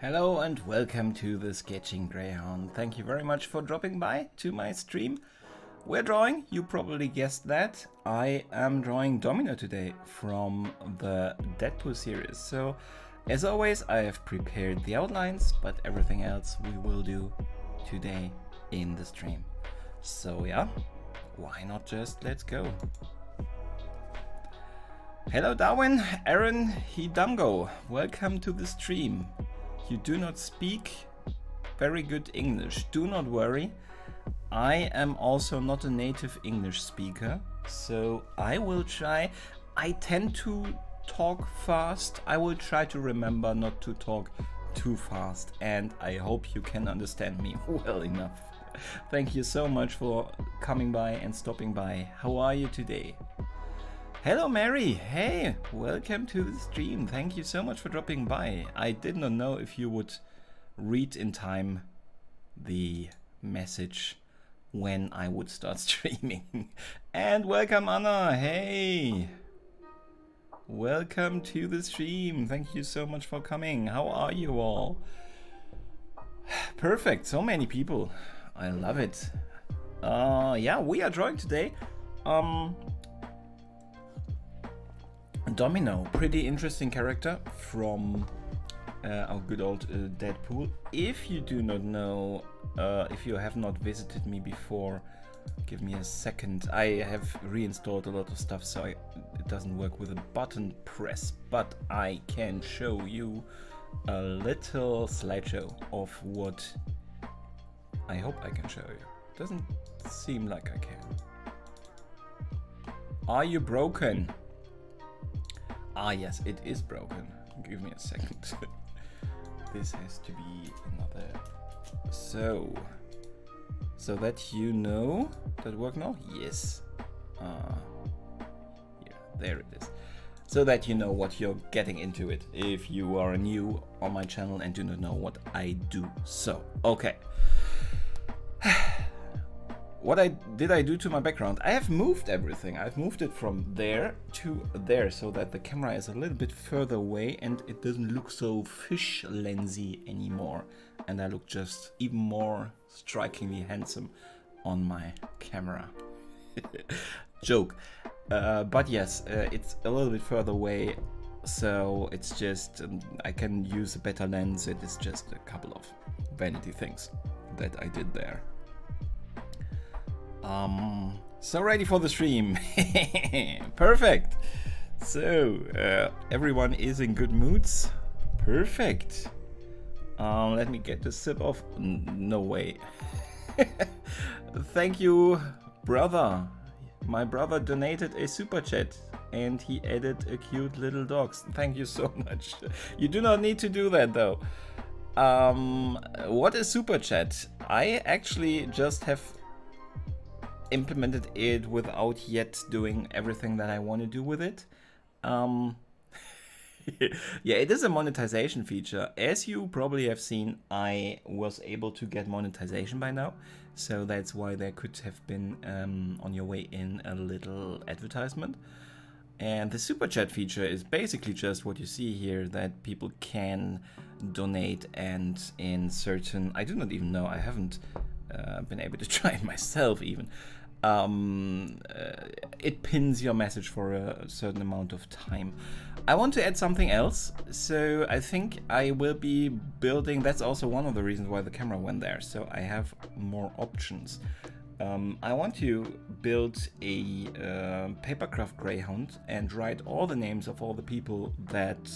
Hello and welcome to the Sketching Greyhound. Thank you very much for dropping by to my stream. We're drawing, you probably guessed that. I am drawing Domino today from the Deadpool series. So, as always, I have prepared the outlines, but everything else we will do today in the stream. So yeah, why not just let's go. Hello Darwin, Aaron, Hidamgo, welcome to the stream. You do not speak very good English. Do not worry. I am also not a native English speaker, so I will try. I tend to talk fast. I will try to remember not to talk too fast, and I hope you can understand me well enough. Thank you so much for coming by and stopping by. How are you today? Hello Mary, hey, welcome to the stream. Thank you so much for dropping by. I did not know if you would read in time the message when I would start streaming. And welcome Anna, hey. Welcome to the stream. Thank you so much for coming. How are you all? Perfect, so many people. I love it. Yeah, we are drawing today. Domino, pretty interesting character from our good old Deadpool. If you do not know, if you have not visited me before, give me a second. I have reinstalled a lot of stuff, so it doesn't work with a button press, but I can show you a little slideshow of what I hope I can show you. Doesn't seem like I can. Are you broken? Ah yes, it is broken. Give me a second. This has to be another. So that you know. That work now? Yes. Here, there it is. So that you know what you're getting into it if you are new on my channel and do not know what I do. So, okay. What did I do to my background? I have moved everything. I've moved it from there to there so that the camera is a little bit further away and it doesn't look so fish lensy anymore. And I look just even more strikingly handsome on my camera. Joke. But yes, it's a little bit further away. So it's just, I can use a better lens. It is just a couple of vanity things that I did there. So ready for the stream. Perfect. So everyone is in good moods. Perfect. Let me get the sip off. No way. Thank you, brother. My brother donated a super chat and he added a cute little dog. Thank you so much. You do not need to do that though. What is super chat? I actually just have implemented it without yet doing everything that I want to do with it. Yeah, it is a monetization feature. As you probably have seen, I was able to get monetization by now, so that's why there could have been on your way in a little advertisement. And the super chat feature is basically just what you see here, that people can donate, and in certain, I do not even know, I haven't been able to try it myself even. It pins your message for a certain amount of time. I want to add something else, so I think I will be building, that's also one of the reasons why the camera went there, so I have more options. I want to build a papercraft greyhound and write all the names of all the people that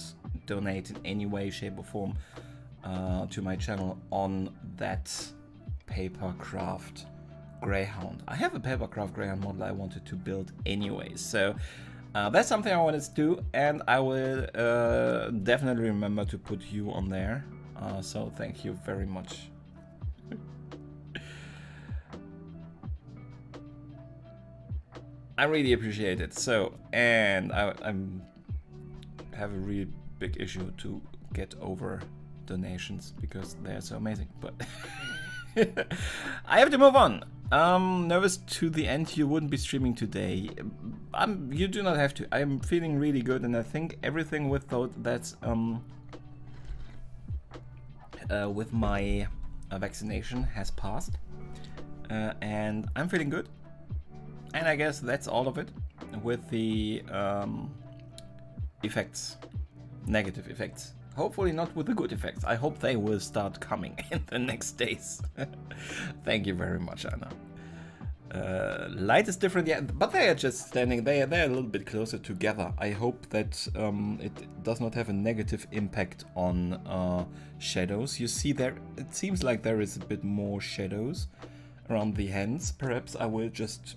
donate in any way, shape or form to my channel on that papercraft greyhound. I have a papercraft greyhound model I wanted to build anyway, so that's something I wanted to do, and I will definitely remember to put you on there, so thank you very much. I really appreciate it. So, and I have a really big issue to get over donations because they're so amazing, but I have to move on. Nervous to the end. You wouldn't be streaming today. You do not have to. I'm feeling really good, and I think everything with that's with my vaccination has passed, and I'm feeling good. And I guess that's all of it with the effects, negative effects. Hopefully not with the good effects. I hope they will start coming in the next days. Thank you very much, Anna. Light is different, yeah, but they are just standing, they're a little bit closer together. I hope that it does not have a negative impact on shadows. You see there, it seems like there is a bit more shadows around the hands. Perhaps I will just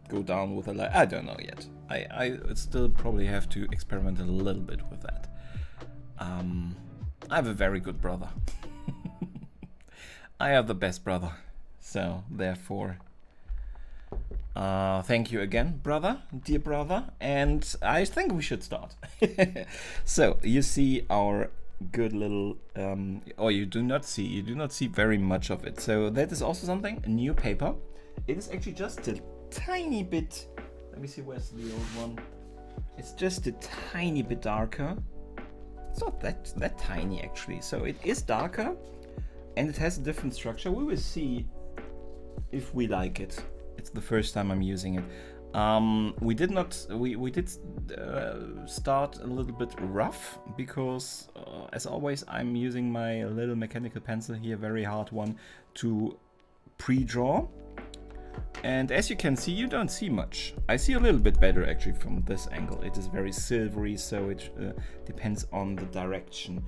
go down with a light. I don't know yet. I still probably have to experiment a little bit with that. I have a very good brother. I have the best brother, so therefore thank you again, brother, dear brother, and I think we should start. So you see our good little or you do not see very much of it, so that is also something, a new paper. It is actually just a tiny bit, let me see, where's the old one. It's just a tiny bit darker. It's not that tiny actually, so it is darker. And it has a different structure. We will see if we like it. It's the first time I'm using it. We did start a little bit rough because, as always, I'm using my little mechanical pencil here, very hard one, to pre-draw. And as you can see, you don't see much. I see a little bit better actually from this angle. It is very silvery, so it depends on the direction.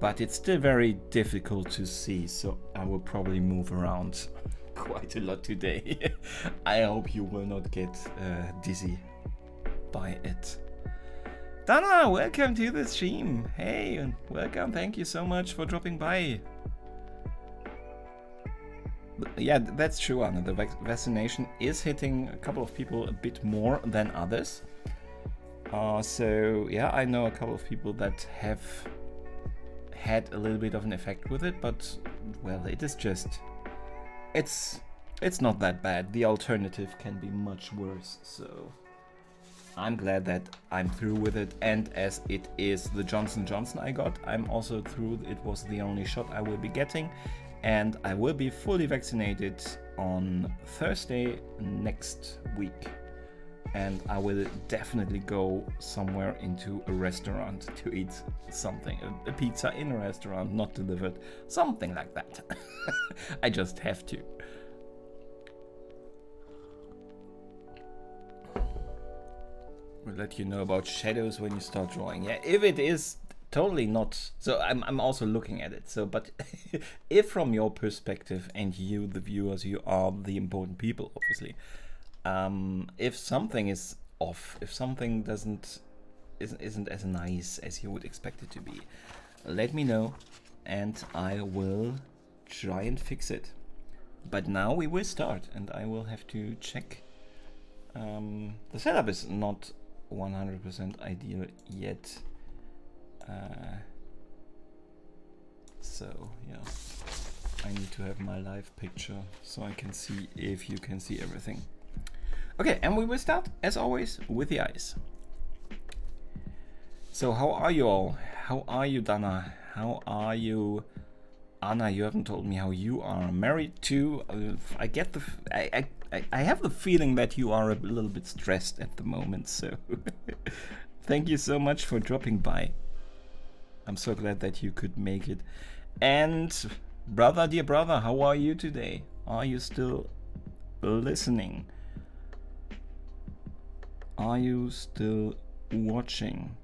But it's still very difficult to see, so I will probably move around quite a lot today. I hope you will not get dizzy by it. Dana, welcome to the stream. Hey, and welcome. Thank you so much for dropping by. But yeah, that's true, Anna. The vaccination is hitting a couple of people a bit more than others. So yeah, I know a couple of people that have had a little bit of an effect with it, but well, it is just, it's not that bad. The alternative can be much worse, so I'm glad that I'm through with it. And as it is the Johnson & Johnson I got, I'm also through. It was the only shot I will be getting, and I will be fully vaccinated on Thursday next week. And I will definitely go somewhere into a restaurant to eat something. A pizza in a restaurant, not delivered. Something like that. I just have to. We'll let you know about shadows when you start drawing. Yeah, if it is totally not... So I'm also looking at it. So, but if from your perspective, and you, the viewers, you are the important people, obviously. If something is off, if something isn't as nice as you would expect it to be, let me know and I will try and fix it. But now we will start, and I will have to check. The setup is not 100% ideal yet, so yeah, I need to have my live picture so I can see if you can see everything. Okay, and we will start, as always, with the eyes. So how are you all? How are you, Dana? How are you, Anna? You haven't told me how you are. Married to... I get the... I have the feeling that you are a little bit stressed at the moment, so... Thank you so much for dropping by. I'm so glad that you could make it. And, brother, dear brother, how are you today? Are you still listening? Are you still watching?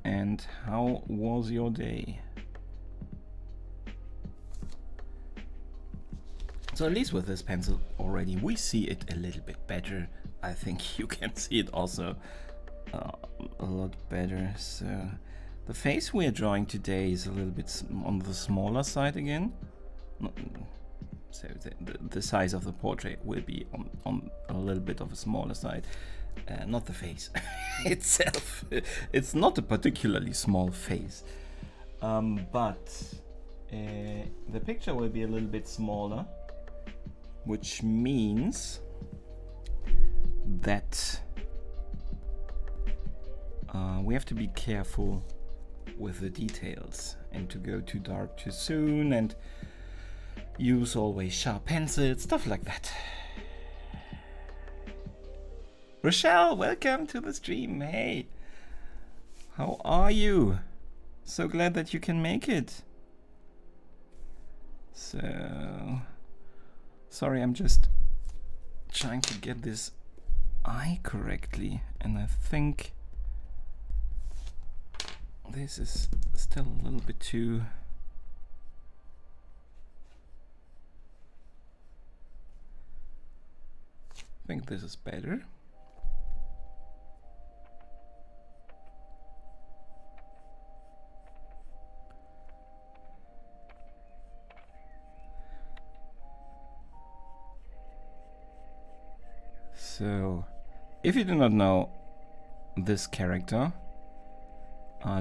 And how was your day? So at least with this pencil already we see it a little bit better. I think you can see it also a lot better. So the face we're drawing today is a little bit on the smaller side again. So the size of the portrait will be on a little bit of a smaller side, not the face itself. It's not a particularly small face, but the picture will be a little bit smaller, which means that we have to be careful with the details and to go too dark too soon and use always sharp pencils, stuff like that. Rochelle, welcome to the stream. Hey, how are you? So glad that you can make it. So, sorry, I'm just trying to get this eye correctly, and I think this is still a little bit too... I think this is better. So, if you do not know this character,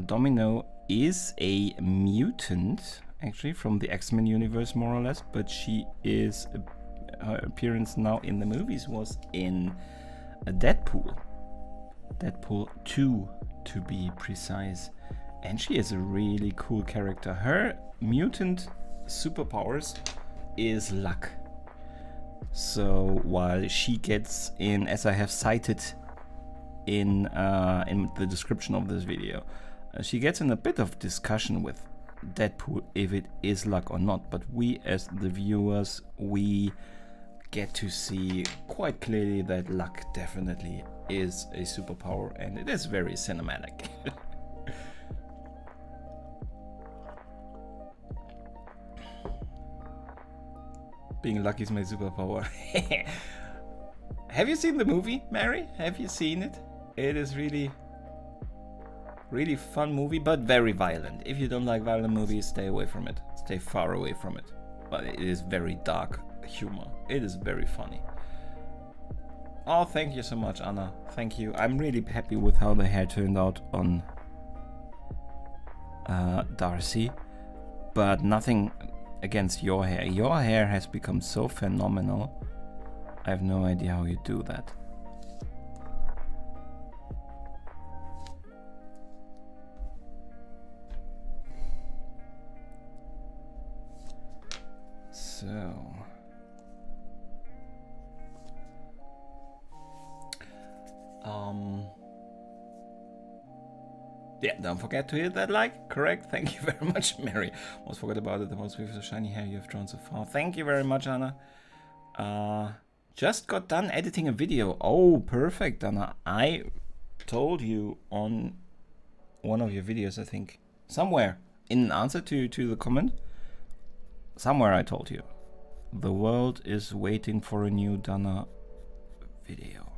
Domino is a mutant, actually, from the X-Men universe, more or less, but she is, her appearance now in the movies was in Deadpool. Deadpool 2, to be precise. And she is a really cool character. Her mutant superpowers is luck. So while she gets in, as I have cited in the description of this video, she gets in a bit of discussion with Deadpool if it is luck or not. But we as the viewers, we get to see quite clearly that luck definitely is a superpower, and it is very cinematic. Being lucky is my superpower. Have you seen the movie, Mary? Have you seen it? It is really fun movie, but very violent. If you don't like violent movies, stay away from it. Stay far away from it. But it is very dark humor. It is very funny. Oh, thank you so much, Anna. Thank you. I'm really happy with how the hair turned out on Darcy, but nothing against your hair. Your hair has become so phenomenal. I have no idea how you do that. So, yeah, don't forget to hit that like. Correct. Thank you very much, Mary. Almost forgot about it. The most beautiful shiny hair you have drawn so far. Thank you very much, Anna. Just got done editing a video. Oh, perfect, Anna. I told you on one of your videos, I think, somewhere in answer to the comment, somewhere I told you the world is waiting for a new Dana video.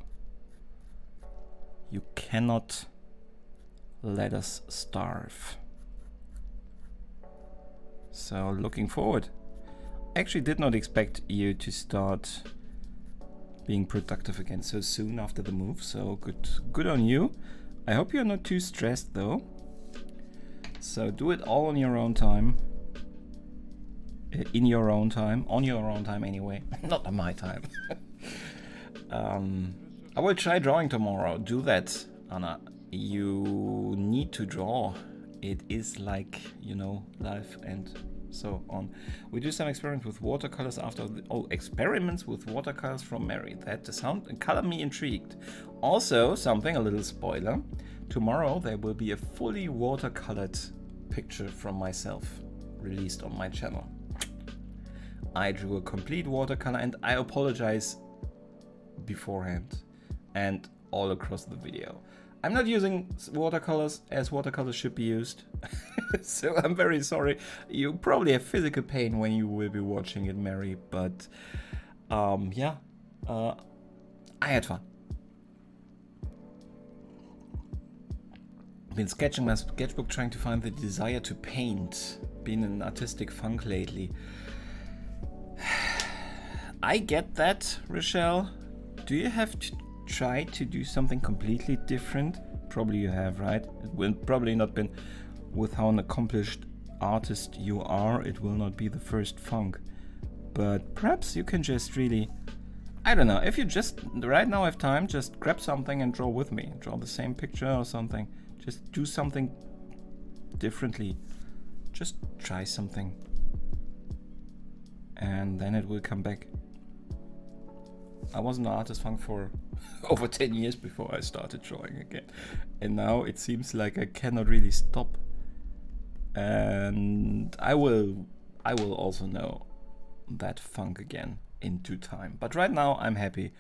You cannot let us starve. So looking forward. I actually did not expect you to start being productive again so soon after the move, so good on you. I hope you're not too stressed though. So do it all on your own time. In your own time, on your own time anyway, not on my time. I will try drawing tomorrow. Do that, Anna. You need to draw. It is like, you know, life and so on. We do some experiments with watercolors after experiments with watercolors from Mary. That sound and color me intrigued. Also, something, a little spoiler. Tomorrow there will be a fully watercolored picture from myself released on my channel. I drew a complete watercolor, and I apologize beforehand and all across the video. I'm not using watercolors as watercolors should be used. So I'm very sorry. You probably have physical pain when you will be watching it, Mary, but yeah, I had fun. Been sketching my sketchbook, trying to find the desire to paint. Been in an artistic funk lately. I get that, Rochelle. Do you have to try to do something completely different? Probably you have, right? It will probably not been with how an accomplished artist you are. It will not be the first funk, but perhaps you can just really I don't know, if you just right now have time, just grab something and draw with me. Draw the same picture or something. Just do something differently. Just try something. And then it will come back. I was an artist funk for over 10 years before I started drawing again. And now it seems like I cannot really stop. And I will also know that funk again in due time. But right now I'm happy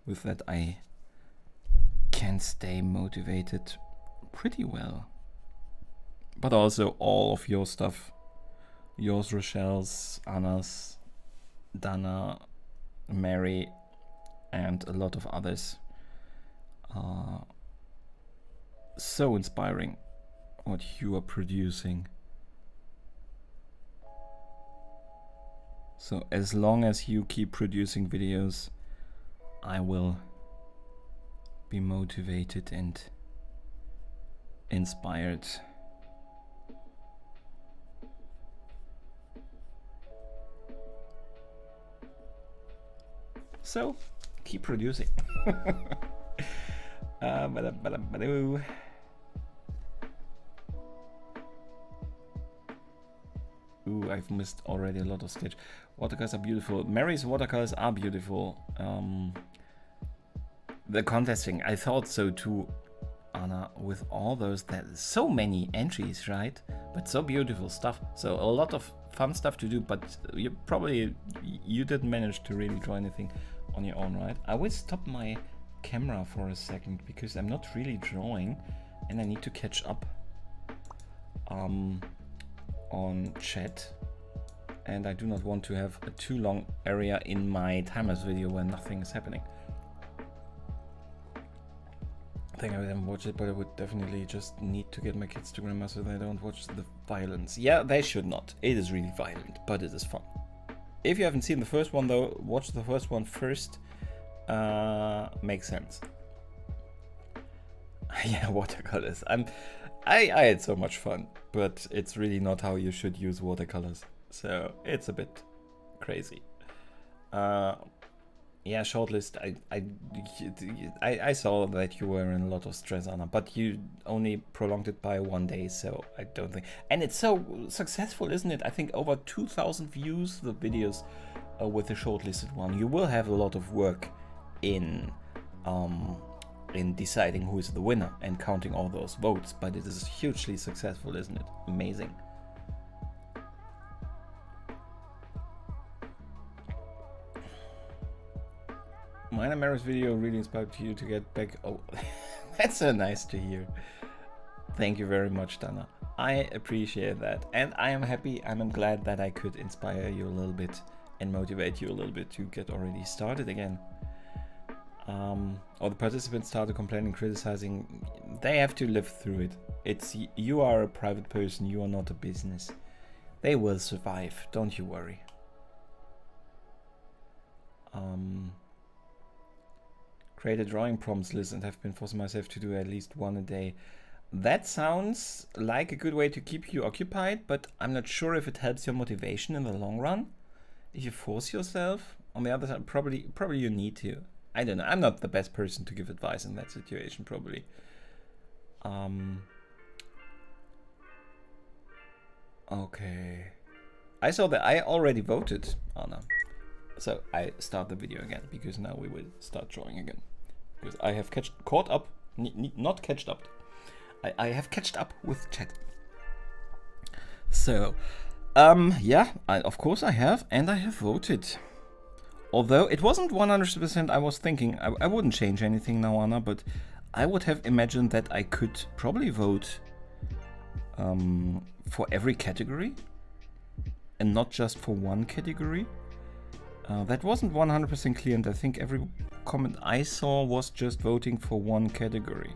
with that I can stay motivated pretty well. But also all of your stuff, yours, Rochelle's, Anna's, Dana, Mary, and a lot of others are so inspiring what you are producing. So as long as you keep producing videos, I will be motivated and inspired. So keep producing. Ooh, I've missed already a lot of sketch. Watercolors are beautiful. Mary's watercolors are beautiful. The contesting, I thought so too, Anna, with all those, there's so many entries, right? But so beautiful stuff. So a lot of fun stuff to do, but you didn't manage to really draw anything on your own, right? I will stop my camera for a second because I'm not really drawing and I need to catch up on chat, and I do not want to have a too long area in my timelapse video where nothing is happening. I think I would then watch it, but I would definitely just need to get my kids to grandma so they don't watch the violence. Yeah, they should not. It is really violent, but it is fun. If you haven't seen the first one though, watch the first one first. Makes sense. Yeah, watercolors. I had so much fun, but it's really not how you should use watercolors. So it's a bit crazy. Yeah, shortlist. I saw that you were in a lot of stress, Anna, but you only prolonged it by 1 day, so I don't think. And it's so successful, isn't it? I think over 2,000 views the videos with the shortlisted one. You will have a lot of work in deciding who is the winner and counting all those votes, but it is hugely successful, isn't it? Amazing. Mine and Mary's video really inspired you to get back. Oh, that's so nice to hear. Thank you very much, Dana. I appreciate that, and I am happy. I'm glad that I could inspire you a little bit and motivate you a little bit to get already started again. Or the participants started complaining, criticizing. They have to live through it. You are a private person. You are not a business. They will survive. Don't you worry. Create a drawing prompts list and have been forcing myself to do at least one a day. That sounds like a good way to keep you occupied, but I'm not sure if it helps your motivation in the long run. If you force yourself, on the other side, probably you need to. I don't know. I'm not the best person to give advice in that situation, probably. Okay. I saw that I already voted, Anna. So I start the video again, because now we will start drawing again. Because I have caught up, not catched up. I have catched up with chat. So, yeah, of course I have, and I have voted. Although it wasn't 100%, I was thinking, I wouldn't change anything now, Anna, but I would have imagined that I could probably vote for every category and not just for one category. That wasn't 100% clear, and I think every comment I saw was just voting for one category.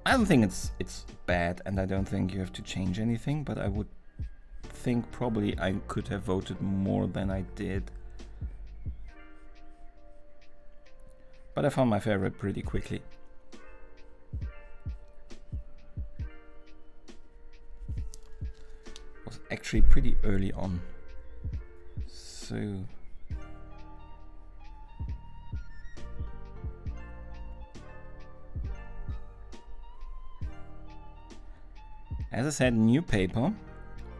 I don't think it's bad, and I don't think you have to change anything, but I would think probably I could have voted more than I did. But I found my favorite pretty quickly. It was actually pretty early on. So As I said, new paper.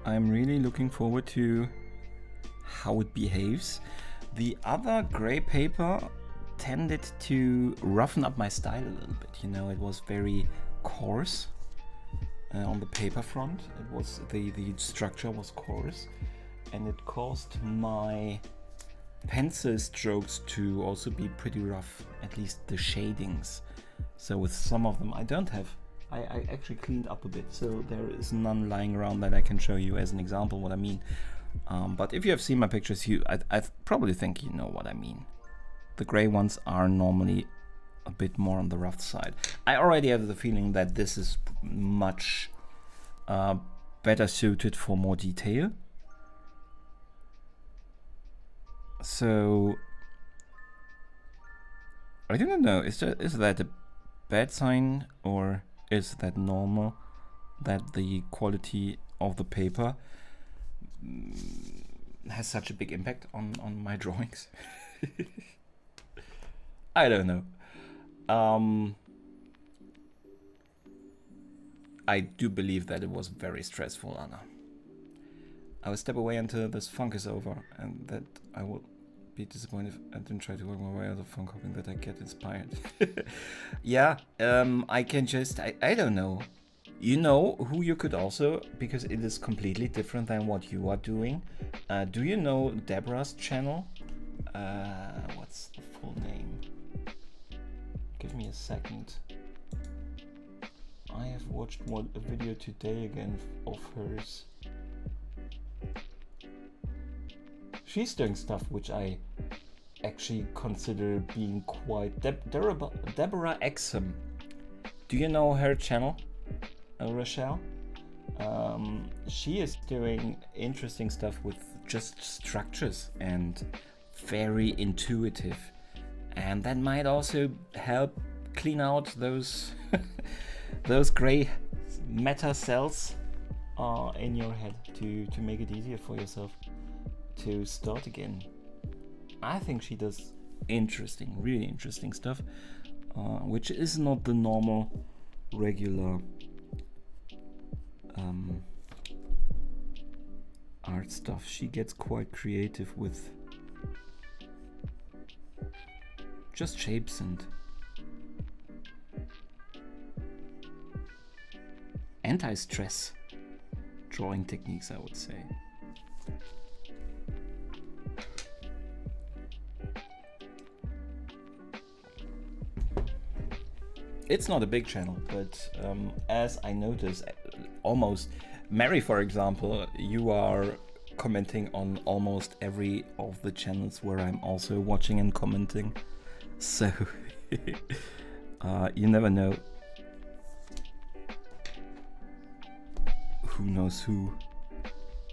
I'm really looking forward to how it behaves. The other gray paper tended to roughen up my style a little bit. You know, it was very coarse on the paper front. It was the structure was coarse, and it caused my pencil strokes to also be pretty rough, at least the shadings. So with some of them I don't have. I actually cleaned up a bit, so there is none lying around that I can show you as an example what I mean. But if you have seen my pictures, I probably think you know what I mean. The gray ones are normally a bit more on the rough side. I already have the feeling that this is much better suited for more detail. So I don't know, is that a bad sign or is that normal that the quality of the paper has such a big impact on my drawings? I don't know. I do believe that it was very stressful, Anna. I will step away until this funk is over, and that I will be disappointed if I didn't try to work my way out of the funk, hoping that I get inspired. Yeah, I can just, I don't know. You know who you could also, because it is completely different than what you are doing. Do you know Deborah's channel? What's the full name? Give me a second. I have watched a video today again of hers. She's doing stuff which I actually consider being quite Deborah Exum. Do you know her channel, Rochelle? She is doing interesting stuff with just structures and very intuitive, and that might also help clean out those those gray matter cells in your head to make it easier for yourself to start again. I think she does interesting, really interesting stuff, which is not the normal, regular art stuff. She gets quite creative with just shapes and anti-stress drawing techniques, I would say. It's not a big channel, but as I notice, almost Mary, for example, you are commenting on almost every of the channels where I'm also watching and commenting. So you never know who knows who.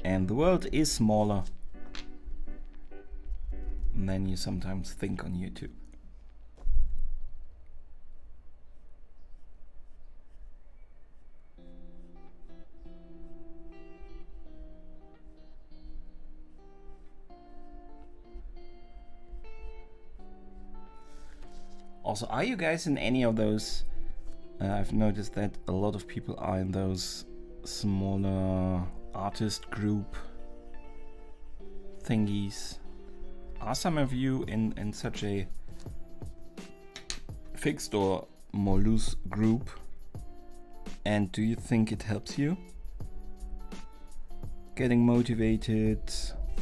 And the world is smaller than you sometimes think on YouTube. Also, are you guys in any of those? I've noticed that a lot of people are in those smaller artist group thingies. Are some of you in such a fixed or more loose group? And do you think it helps you? Getting motivated,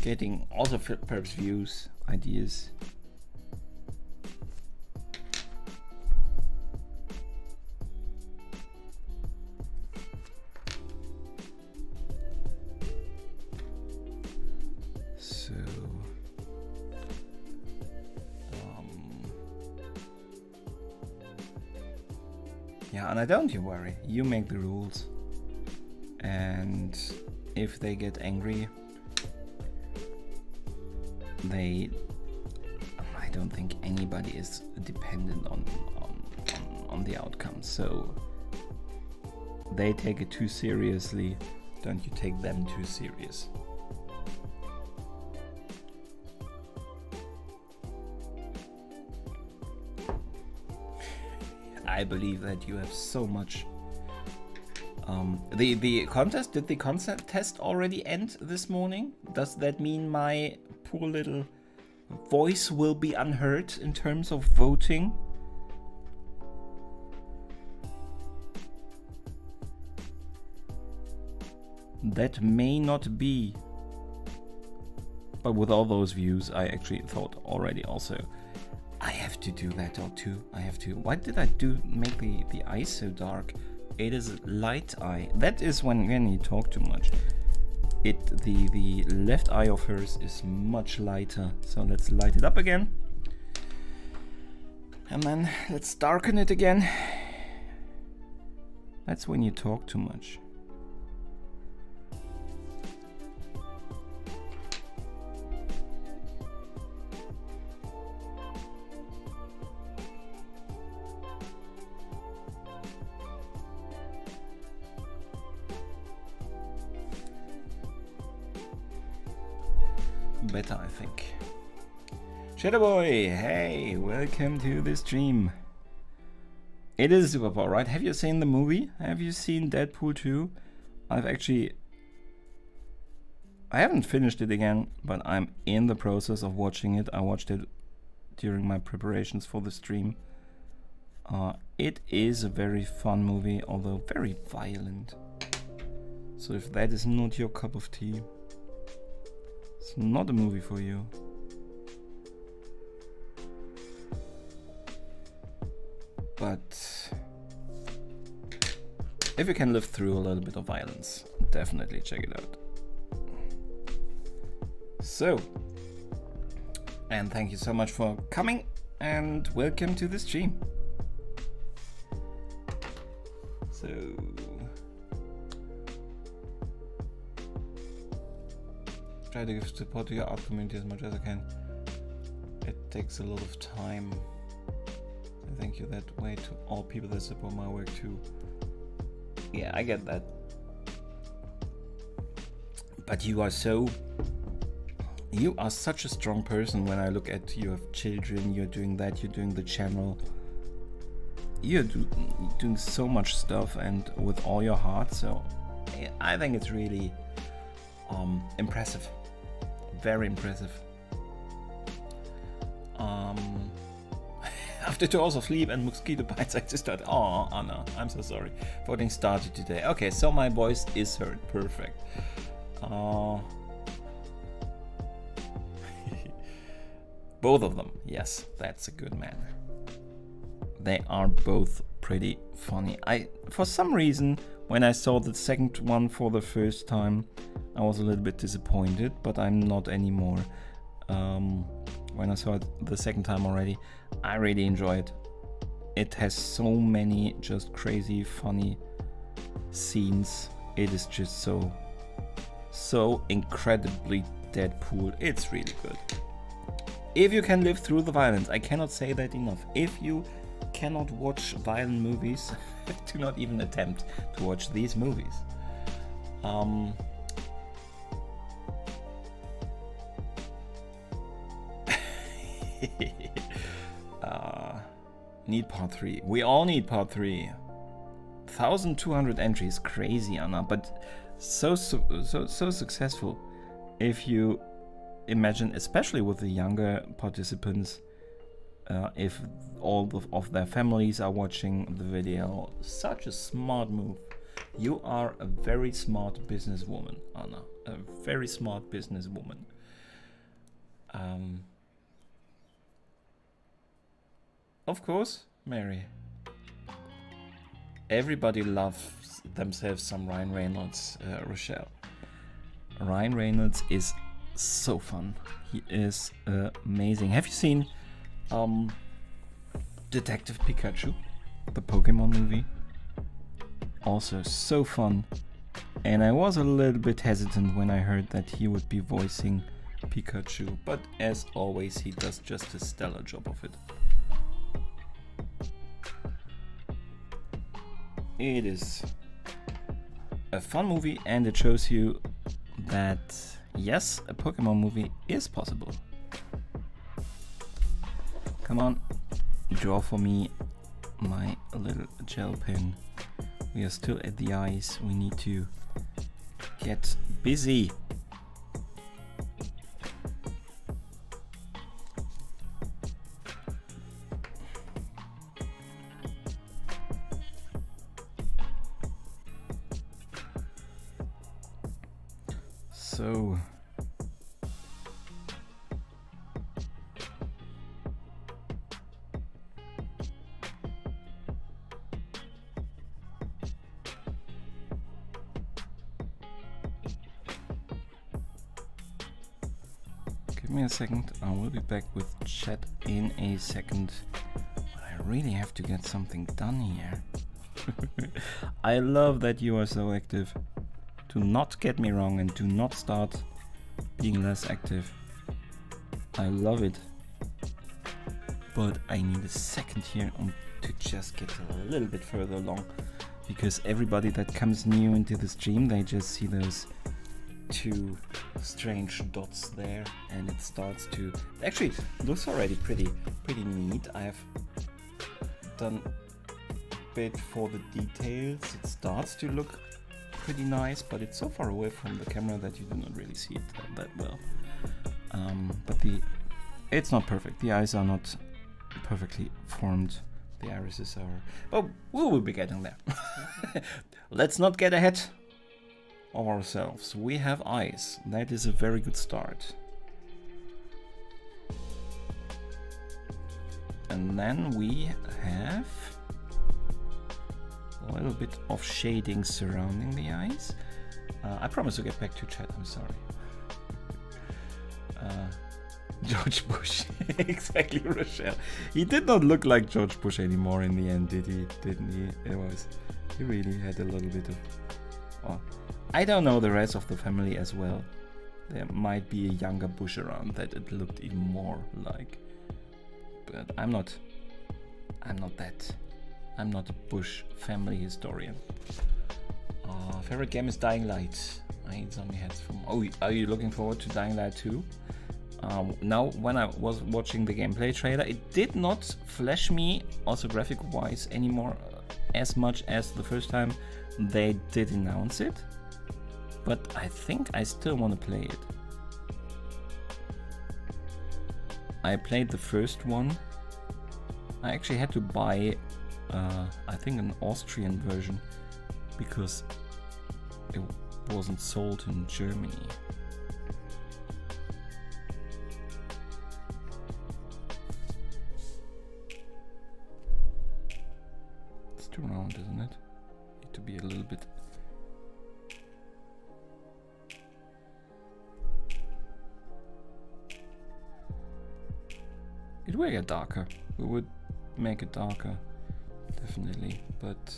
getting also perhaps views, ideas. Yeah, and don't you worry, you make the rules, and if they get angry, I don't think anybody is dependent on the outcome, so they take it too seriously, don't you take them too serious. I believe that you have so much The contest, did the contest already end this morning? Does that mean my poor little voice will be unheard in terms of voting? That may not be. But with all those views, I actually thought already also, I have to do that or too. I have to. Why did I make the eye so dark? It is light eye. That is when you talk too much. The left eye of hers is much lighter. So let's light it up again. And then let's darken it again. That's when you talk too much. Better, I think. Shadowboy, hey, welcome to the stream. It is Superpower, right? Have you seen the movie? Have you seen Deadpool 2? I haven't finished it again, but I'm in the process of watching it. I watched it during my preparations for the stream. It is a very fun movie, although very violent. So if that is not your cup of tea, it's not a movie for you. But if you can live through a little bit of violence, definitely check it out. So, and thank you so much for coming and welcome to the stream. So, try to give support to your art community as much as I can. It takes a lot of time. So thank you that way to all people that support my work too. Yeah, I get that. But you are such a strong person. When I look at you have children, you're doing that, you're doing the channel. You're doing so much stuff and with all your heart. So I think it's really impressive. Very impressive. After 2 hours of sleep and mosquito bites, I just thought, oh, Anna, I'm so sorry. Voting started today. Okay, so my voice is heard. Perfect. Both of them. Yes, that's a good man. They are both pretty funny. For some reason, when I saw the second one for the first time, I was a little bit disappointed, but I'm not anymore. When I saw it the second time already, I really enjoyed it. It has so many just crazy funny scenes. It is just so incredibly Deadpool. It's really good. If you can live through the violence, I cannot say that enough. If you cannot watch violent movies, do not even attempt to watch these movies. Need part 3. We all need part 3. 1,200 entries, crazy, Anna, but so successful. If you imagine, especially with the younger participants, if all of their families are watching the video, such a smart move. You are a very smart businesswoman, Anna. A very smart businesswoman. Of course, Mary. Everybody loves themselves some Ryan Reynolds, Rochelle. Ryan Reynolds is so fun. He is amazing. Have you seen Detective Pikachu, the Pokemon movie? Also so fun. And I was a little bit hesitant when I heard that he would be voicing Pikachu, but as always he does just a stellar job of it. It is a fun movie and it shows you that yes, a Pokemon movie is possible. Come on, draw for me my little gel pen. We are still at the eyes. We need to get busy. So give me a second. I will be back with chat in a second. But I really have to get something done here. I love that you are so active. Do not get me wrong and do not start being less active. I love it. But I need a second here to just get a little bit further along. Because everybody that comes new into the stream, they just see those two strange dots there. And it starts to... Actually, it looks already pretty neat. I have done a bit for the details. It starts to look pretty nice, but it's so far away from the camera that you do not really see it that well. But it's not perfect. The eyes are not perfectly formed. The irises are... Oh, we will be getting there. Let's not get ahead of ourselves. We have eyes. That is a very good start. And then we have a little bit of shading surrounding the eyes. I promise to get back to chat, I'm sorry. George Bush, exactly, Rochelle. He did not look like George Bush anymore in the end, did he? Didn't he? He really had a little bit of... Oh, I don't know the rest of the family as well. There might be a younger Bush around that it looked even more like. But I'm not that. I'm not a Bush family historian. Favorite game is Dying Light. I need zombie heads from... Oh, are you looking forward to Dying Light 2? Now, when I was watching the gameplay trailer, it did not flash me, also graphic-wise, anymore as much as the first time they did announce it. But I think I still want to play it. I played the first one. I actually had to buy, I think, an Austrian version because it wasn't sold in Germany. It's too round, isn't it? Need to be a little bit... It will get darker. We would make it darker, definitely, but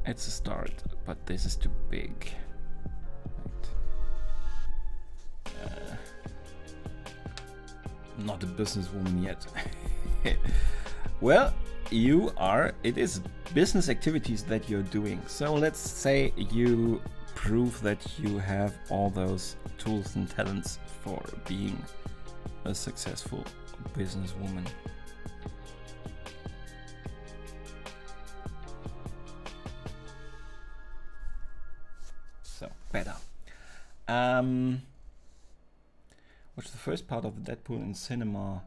it's a start. But this is too big. Right. Not a businesswoman yet. Well, you are. It is business activities that you're doing. So let's say you prove that you have all those tools and talents for being a successful businesswoman. So better. Watched the first part of the Deadpool in cinema,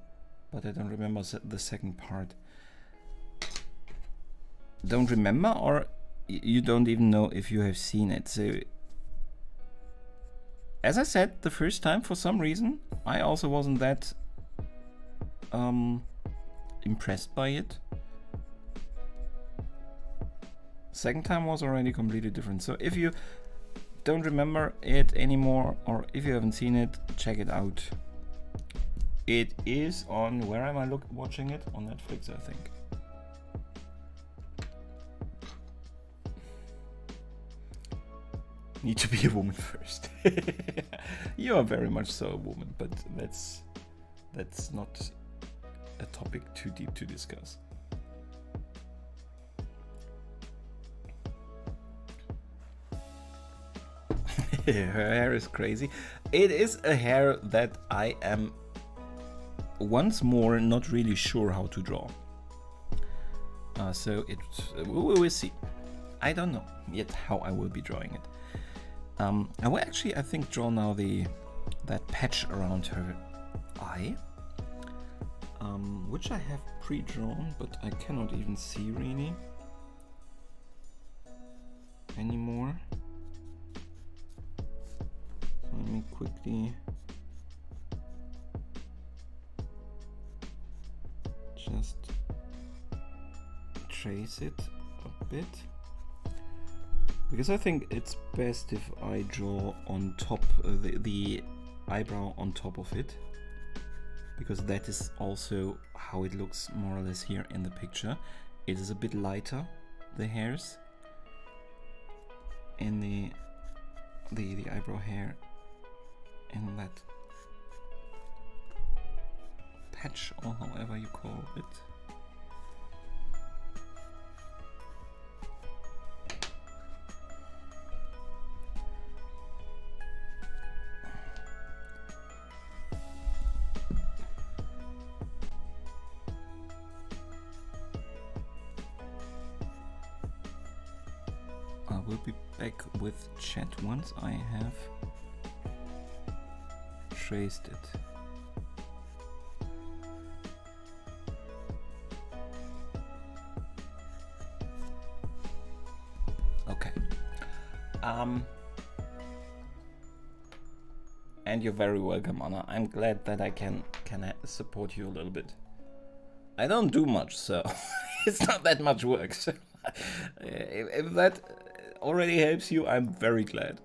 but I don't remember the second part. Don't remember, or you don't even know if you have seen it. So, as I said the first time, for some reason, I also wasn't that impressed by it. Second time was already completely different. So if you don't remember it anymore, or if you haven't seen it, check it out. It is on, where am I watching it? On Netflix, I think. Need to be a woman first. You are very much so a woman, but that's not a topic too deep to discuss. Her hair is crazy. It is a hair that I am once more not really sure how to draw. So we will see. I don't know yet how I will be drawing it. I will actually, I think, draw now that patch around her eye, which I have pre-drawn, but I cannot even see really anymore. So let me quickly just trace it a bit, because I think it's best if I draw on top the eyebrow on top of it, because that is also how it looks more or less here in the picture. It is a bit lighter, the hairs in the eyebrow hair in that patch, or however you call it. I will be back with chat once I have traced it. Okay. And you're very welcome, Anna. I'm glad that I can support you a little bit. I don't do much, so it's not that much work. So if that already helps you, I'm very glad.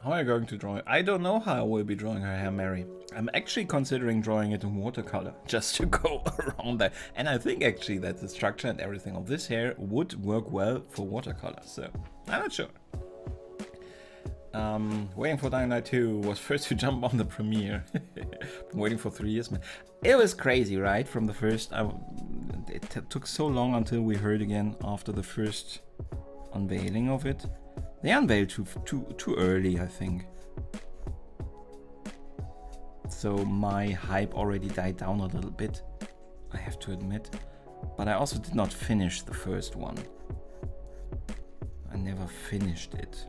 How are you going to draw it? I don't know how I will be drawing her hair, Mary. I'm actually considering drawing it in watercolor, just to go around that. And I think actually that the structure and everything of this hair would work well for watercolor, so I'm not sure. Waiting for Dying Light 2 was first to jump on the premiere. Been waiting for 3 years, man. It was crazy, right? From the first, it took so long until we heard again after the first unveiling of it. They unveiled too early, I think. So my hype already died down a little bit, I have to admit. But I also did not finish the first one. I never finished it.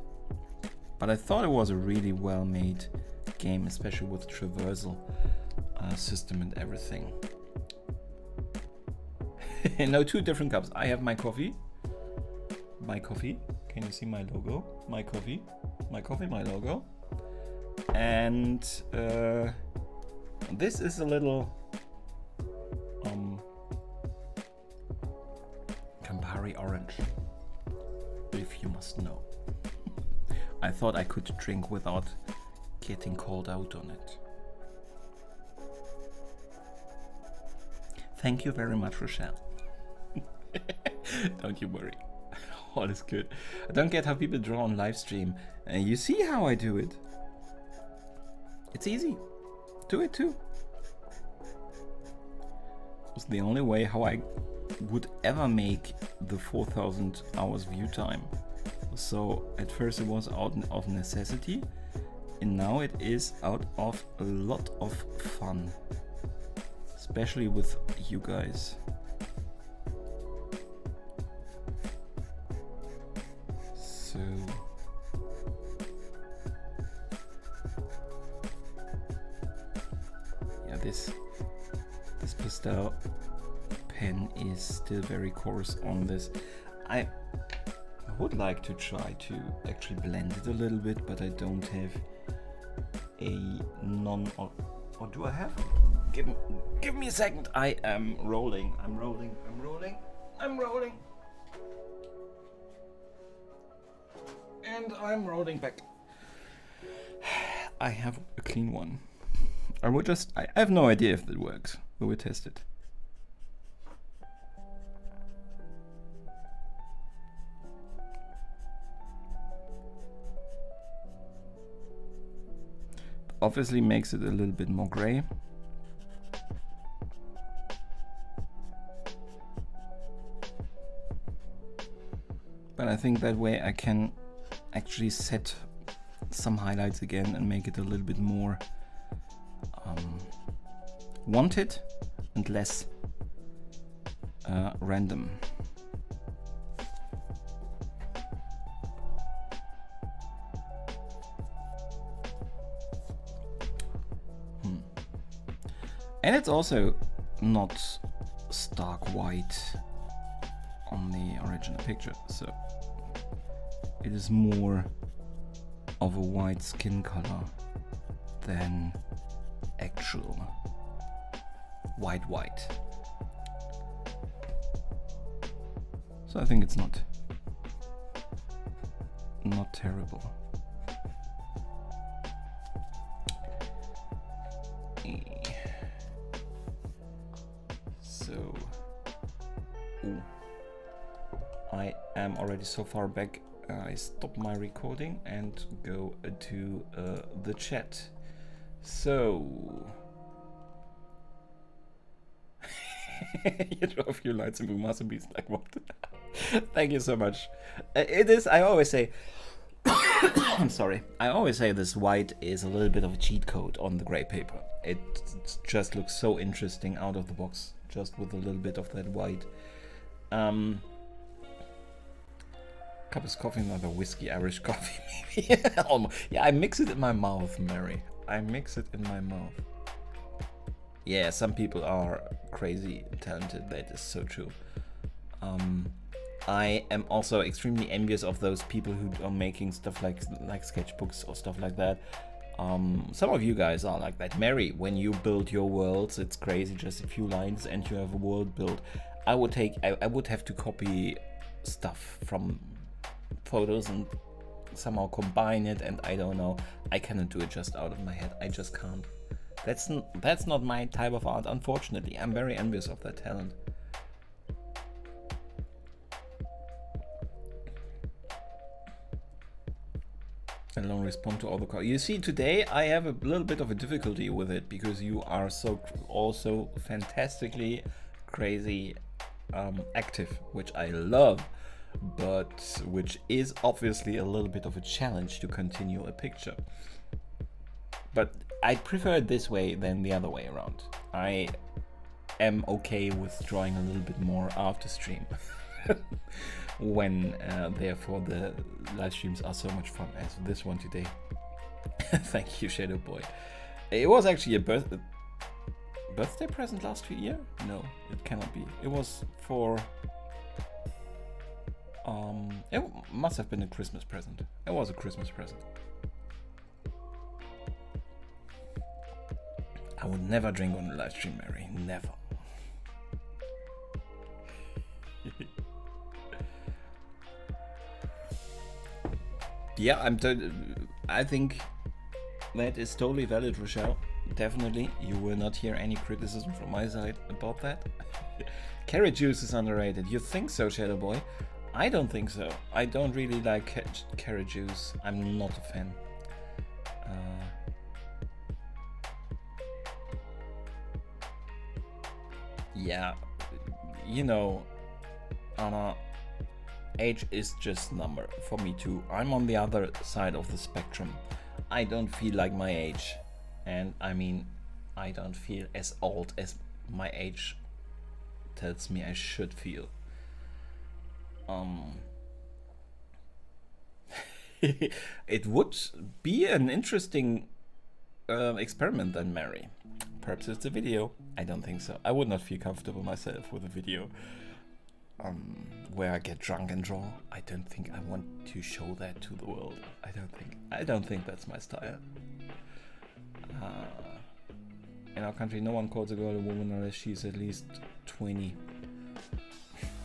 But I thought it was a really well-made game, especially with the traversal system and everything. No, 2 different cups. I have my coffee. My coffee. Can you see my logo? My coffee. My coffee, my logo. And this is a little Campari orange, if you must know. I thought I could drink without getting called out on it. Thank you very much, Rochelle. Don't you worry. All is good. I don't get how people draw on live stream. You see how I do it. It's easy. Do it too. It's the only way how I would ever make the 4,000 hours view time. So at first it was out of necessity, and now it is out of a lot of fun, especially with you guys. So yeah, this pastel pen is still very coarse on this. I would like to try to actually blend it a little bit, but I don't have a or do I have? Give me a second. I am rolling. I'm rolling. And I'm rolling back. I have a clean one. I have no idea if it works. We will test it. Obviously makes it a little bit more gray. But I think that way I can actually set some highlights again and make it a little bit more wanted and less random. And it's also not stark white on the original picture, so it is more of a white skin color than actual white. So I think it's not terrible. So, I am already so far back. I stop my recording and go to the chat. So, you draw a few lines and Boomaster Beats like what? Thank you so much. It is. I always say. I'm sorry. I always say this white is a little bit of a cheat code on the grey paper. It just looks so interesting out of the box, just with a little bit of that white. Cup of coffee, another whiskey, Irish coffee, maybe. Almost. Yeah, I mix it in my mouth, Mary. I mix it in my mouth. Yeah, some people are crazy talented. That is so true. I am also extremely envious of those people who are making stuff like sketchbooks or stuff like that. Some of you guys are like that. Mary, when you build your worlds, it's crazy, just a few lines and you have a world built. I would have to copy stuff from photos and somehow combine it, and I don't know. I cannot do it just out of my head. I just can't. That's not my type of art, unfortunately. I'm very envious of that talent. I don't respond to all the calls. You see, today I have a little bit of a difficulty with it because you are so also fantastically crazy active, which I love, but which is obviously a little bit of a challenge to continue a picture. But I prefer it this way than the other way around. I am okay with drawing a little bit more after stream. When therefore the live streams are so much fun as this one today. Thank you, Shadow Boy. It was actually a birthday present last year? No, it cannot be. It was for it must have been a Christmas present. It was a Christmas present. I would never drink on a live stream, Mary. Never. Yeah, I think that is totally valid, Rochelle. Definitely, you will not hear any criticism from my side about that. Carrot juice is underrated. You think so, Shadow Boy? I don't think so. I don't really like carrot juice. I'm not a fan. Yeah, you know, Anna, age is just number for me too. I'm on the other side of the spectrum. I don't feel like my age, and I mean, I don't feel as old as my age tells me I should feel. It would be an interesting experiment then, Mary. Perhaps it's a video. I don't think so. I would not feel comfortable myself with a video where I get drunk and draw. I don't think I want to show that to the world. I don't think that's my style. In our country, no one calls a girl a woman unless she's at least 20.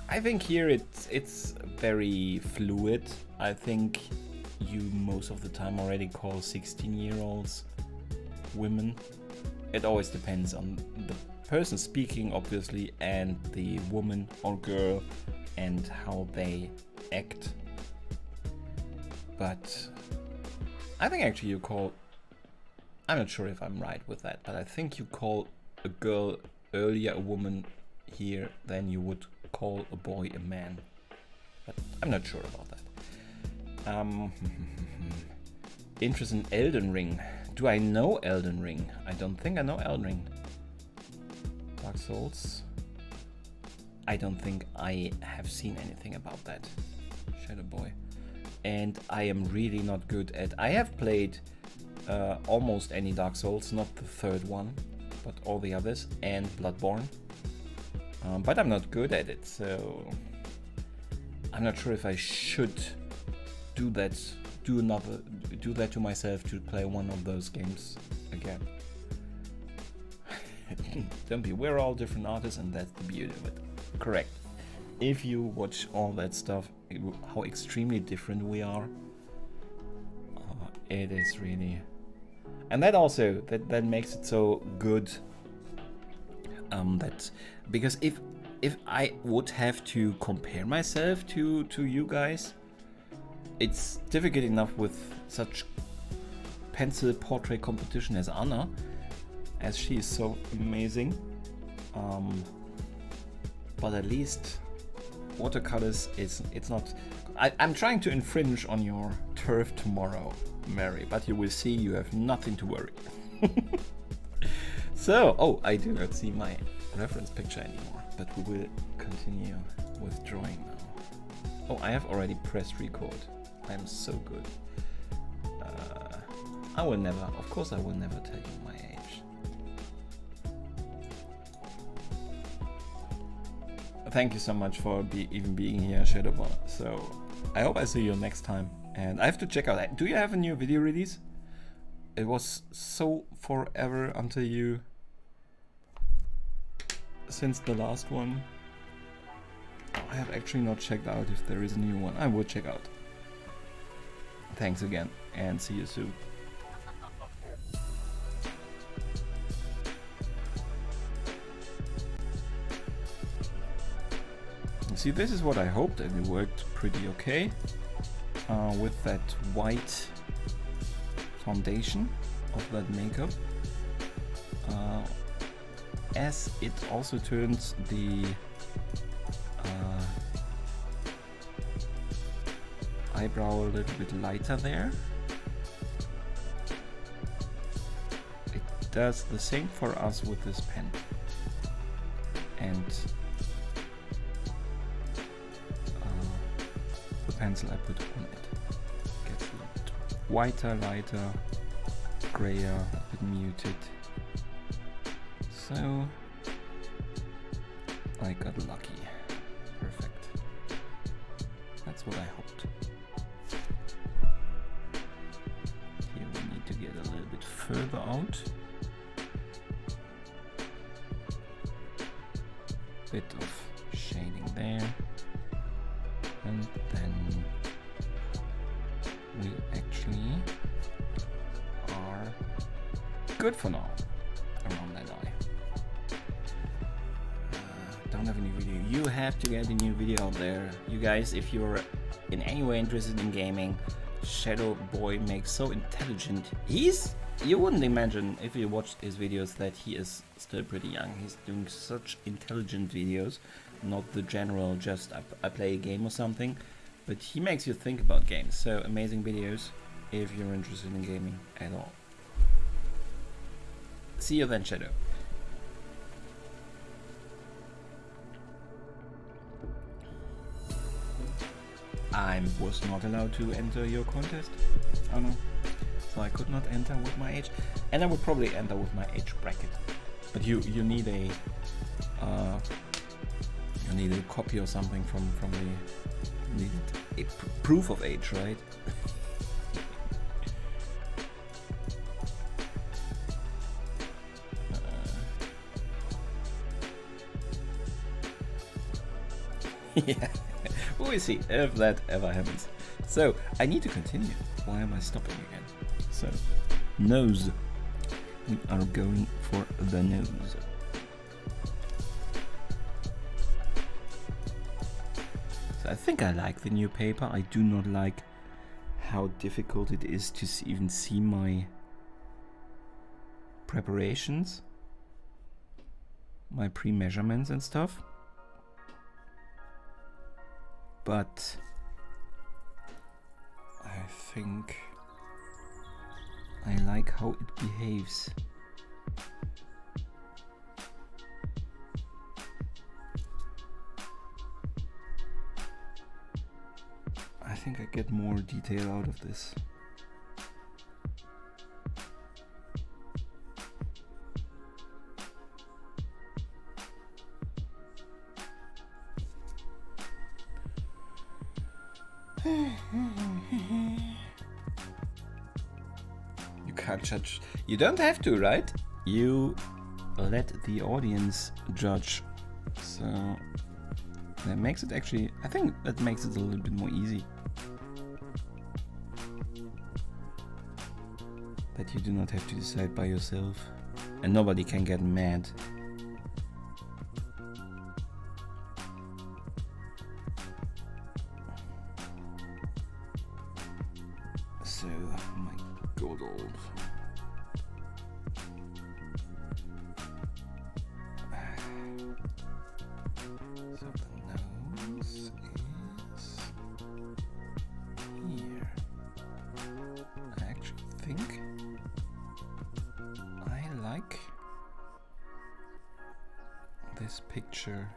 I think here it's very fluid. I think you most of the time already call 16-year-olds women. It always depends on the person speaking, obviously, and the woman or girl and how they act. But I think actually you call, I'm not sure if I'm right with that, but I think you call a girl earlier a woman here than you would call a boy a man. But I'm not sure about that. Interest in Elden Ring. Do I know Elden Ring? I don't think I know Elden Ring. Dark Souls. I don't think I have seen anything about that, Shadow Boy. And I am really not good at... I have played almost any Dark Souls, not the third one, but all the others, and Bloodborne. But I'm not good at it, so I'm not sure if I should do that to myself to play one of those games again. Don't be, we're all different artists, and that's the beauty of it. Correct. If you watch all that stuff, how extremely different we are, it is really, and that also that makes it so good. That because if I would have to compare myself to you guys, it's difficult enough with such pencil portrait competition as Anna, as she is so amazing. But at least watercolors it's not. I'm trying to infringe on your turf tomorrow, Mary, but you will see you have nothing to worry. So, oh, I do not see my reference picture anymore, but we will continue with drawing now. Oh, I have already pressed record. I'm so good. I will never, of course I will never tell you my age. Thank you so much for even being here, Shadowball. So I hope I see you next time. And I have to check out, do you have a new video release? It was so forever until you, since the last one. I have actually not checked out if there is a new one. I will check out. Thanks again, and see you soon. See, this is what I hoped, and it worked pretty okay with that white foundation of that makeup, as it also turns the eyebrow a little bit lighter there. It does the same for us with this pen, and the pencil I put on it gets a little bit whiter, lighter, grayer, a bit muted. So I got lucky. Perfect. That's what I hoped. Here we need to get a little bit further out. Bit of shading there. And then we actually are good for now around that eye. Don't have a new video. You have to get a new video out there. You guys, if you're in any way interested in gaming, Shadow Boy makes so intelligent. You wouldn't imagine if you watched his videos that he is still pretty young. He's doing such intelligent videos, not the general just I play a game or something, but he makes you think about games. So amazing videos if you're interested in gaming at all. See you then, Shadow. I was not allowed to enter your contest. Oh no. So I could not enter with my age, and I would probably enter with my age bracket. But you need a copy or something from the, you need a proof of age, right? Yeah, we'll see if that ever happens. So I need to continue. Why am I stopping again? So nose. We are going for the nose. So I think I like the new paper. I do not like how difficult it is to even see my preparations, my pre-measurements and stuff. But I think I like how it behaves. get more detail out of this. You can't judge. You don't have to, right? You let the audience judge. So that makes it actually, I think that makes it a little bit more easy. That you do not have to decide by yourself. And nobody can get mad. So, my good old. So the nose is here. I actually think I like this picture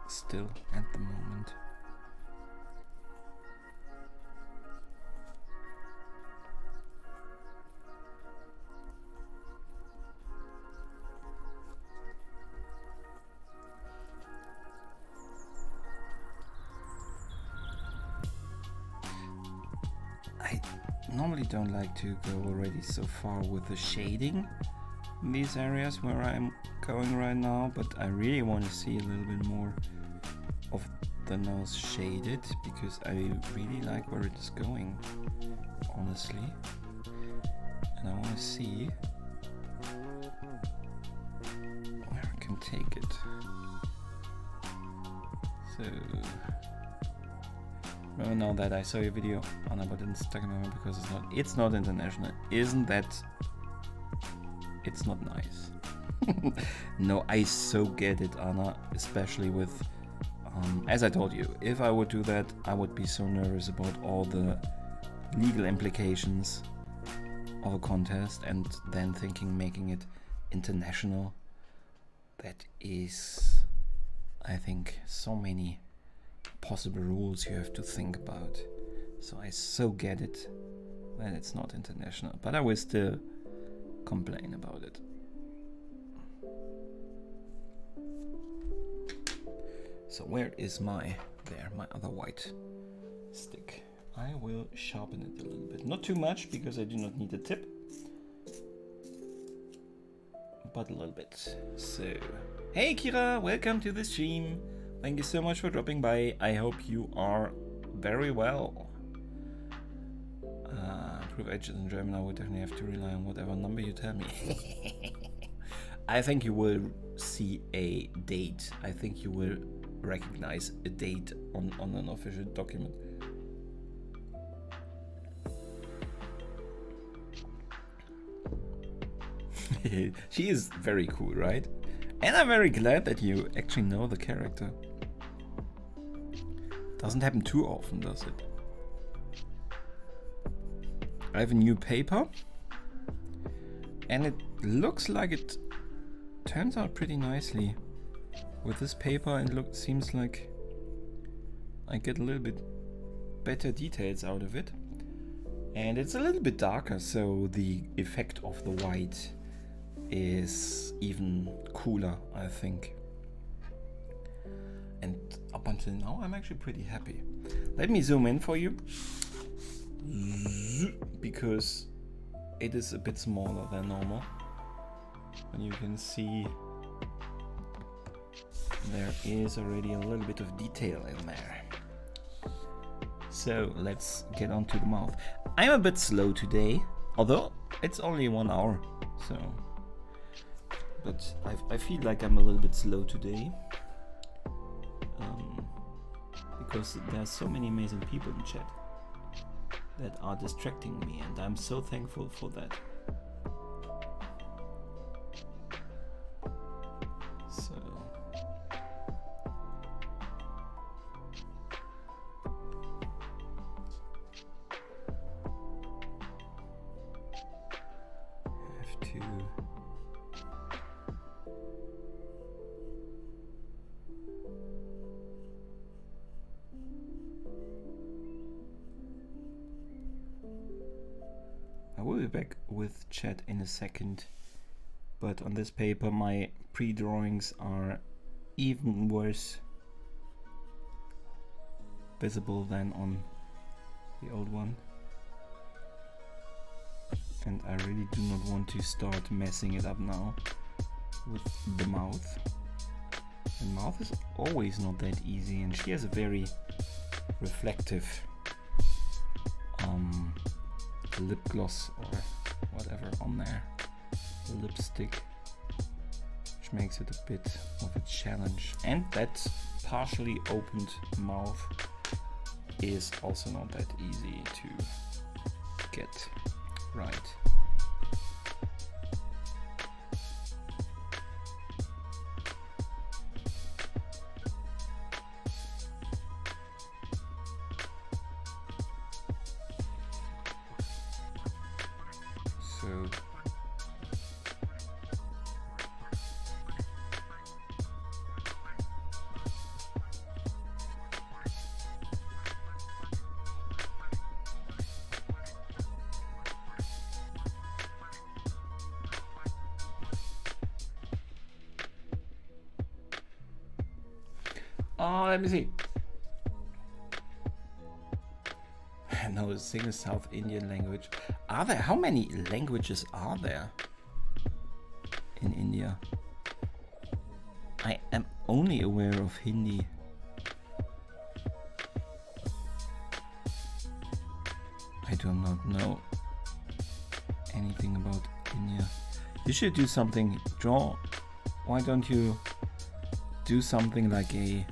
still at the moment. I normally don't like to go already so far with the shading in these areas where I'm going right now, but I really want to see a little bit more of the nose shaded because I really like where it is going, honestly, and I want to see where I can take it. So remember now that I saw your video, Anna, but it's stuck in my mind because it's not international. Isn't that? It's not nice. No, I so get it, Anna, especially with, as I told you, if I would do that, I would be so nervous about all the legal implications of a contest and then thinking making it international. That is, I think, so many possible rules you have to think about. So I so get it that it's not international, but I will still complain about it. So where is my other white stick? I will sharpen it a little bit, not too much because I do not need a tip, but a little bit. So hey Kira, welcome to the stream. Thank you so much for dropping by. I hope you are very well. Proof ages in German, I would definitely have to rely on whatever number you tell me. I think you will see a date. I think you will recognize a date on an official document. She is very cool, right? And I'm very glad that you actually know the character. Doesn't happen too often, does it? I have a new paper, and it looks like it turns out pretty nicely with this paper, and seems like I get a little bit better details out of it, and it's a little bit darker, so the effect of the white is even cooler, I think. And up until now, I'm actually pretty happy. Let me zoom in for you, because it is a bit smaller than normal. And you can see there is already a little bit of detail in there. So let's get on to the mouth. I'm a bit slow today, although it's only 1 hour, so. But I feel like I'm a little bit slow today. Because there are so many amazing people in chat that are distracting me, and I'm so thankful for that. So have to I will be back with chat in a second, but on this paper my pre-drawings are even worse visible than on the old one. And I really do not want to start messing it up now with the mouth. The mouth is always not that easy, and she has a very reflective lip gloss or whatever on there, lipstick, which makes it a bit of a challenge. And that partially opened mouth is also not that easy to get right. Let me see. No, single South Indian language. Are there? How many languages are there in India? I am only aware of Hindi. I do not know anything about India. You should do something, Draw. Why don't you do something like a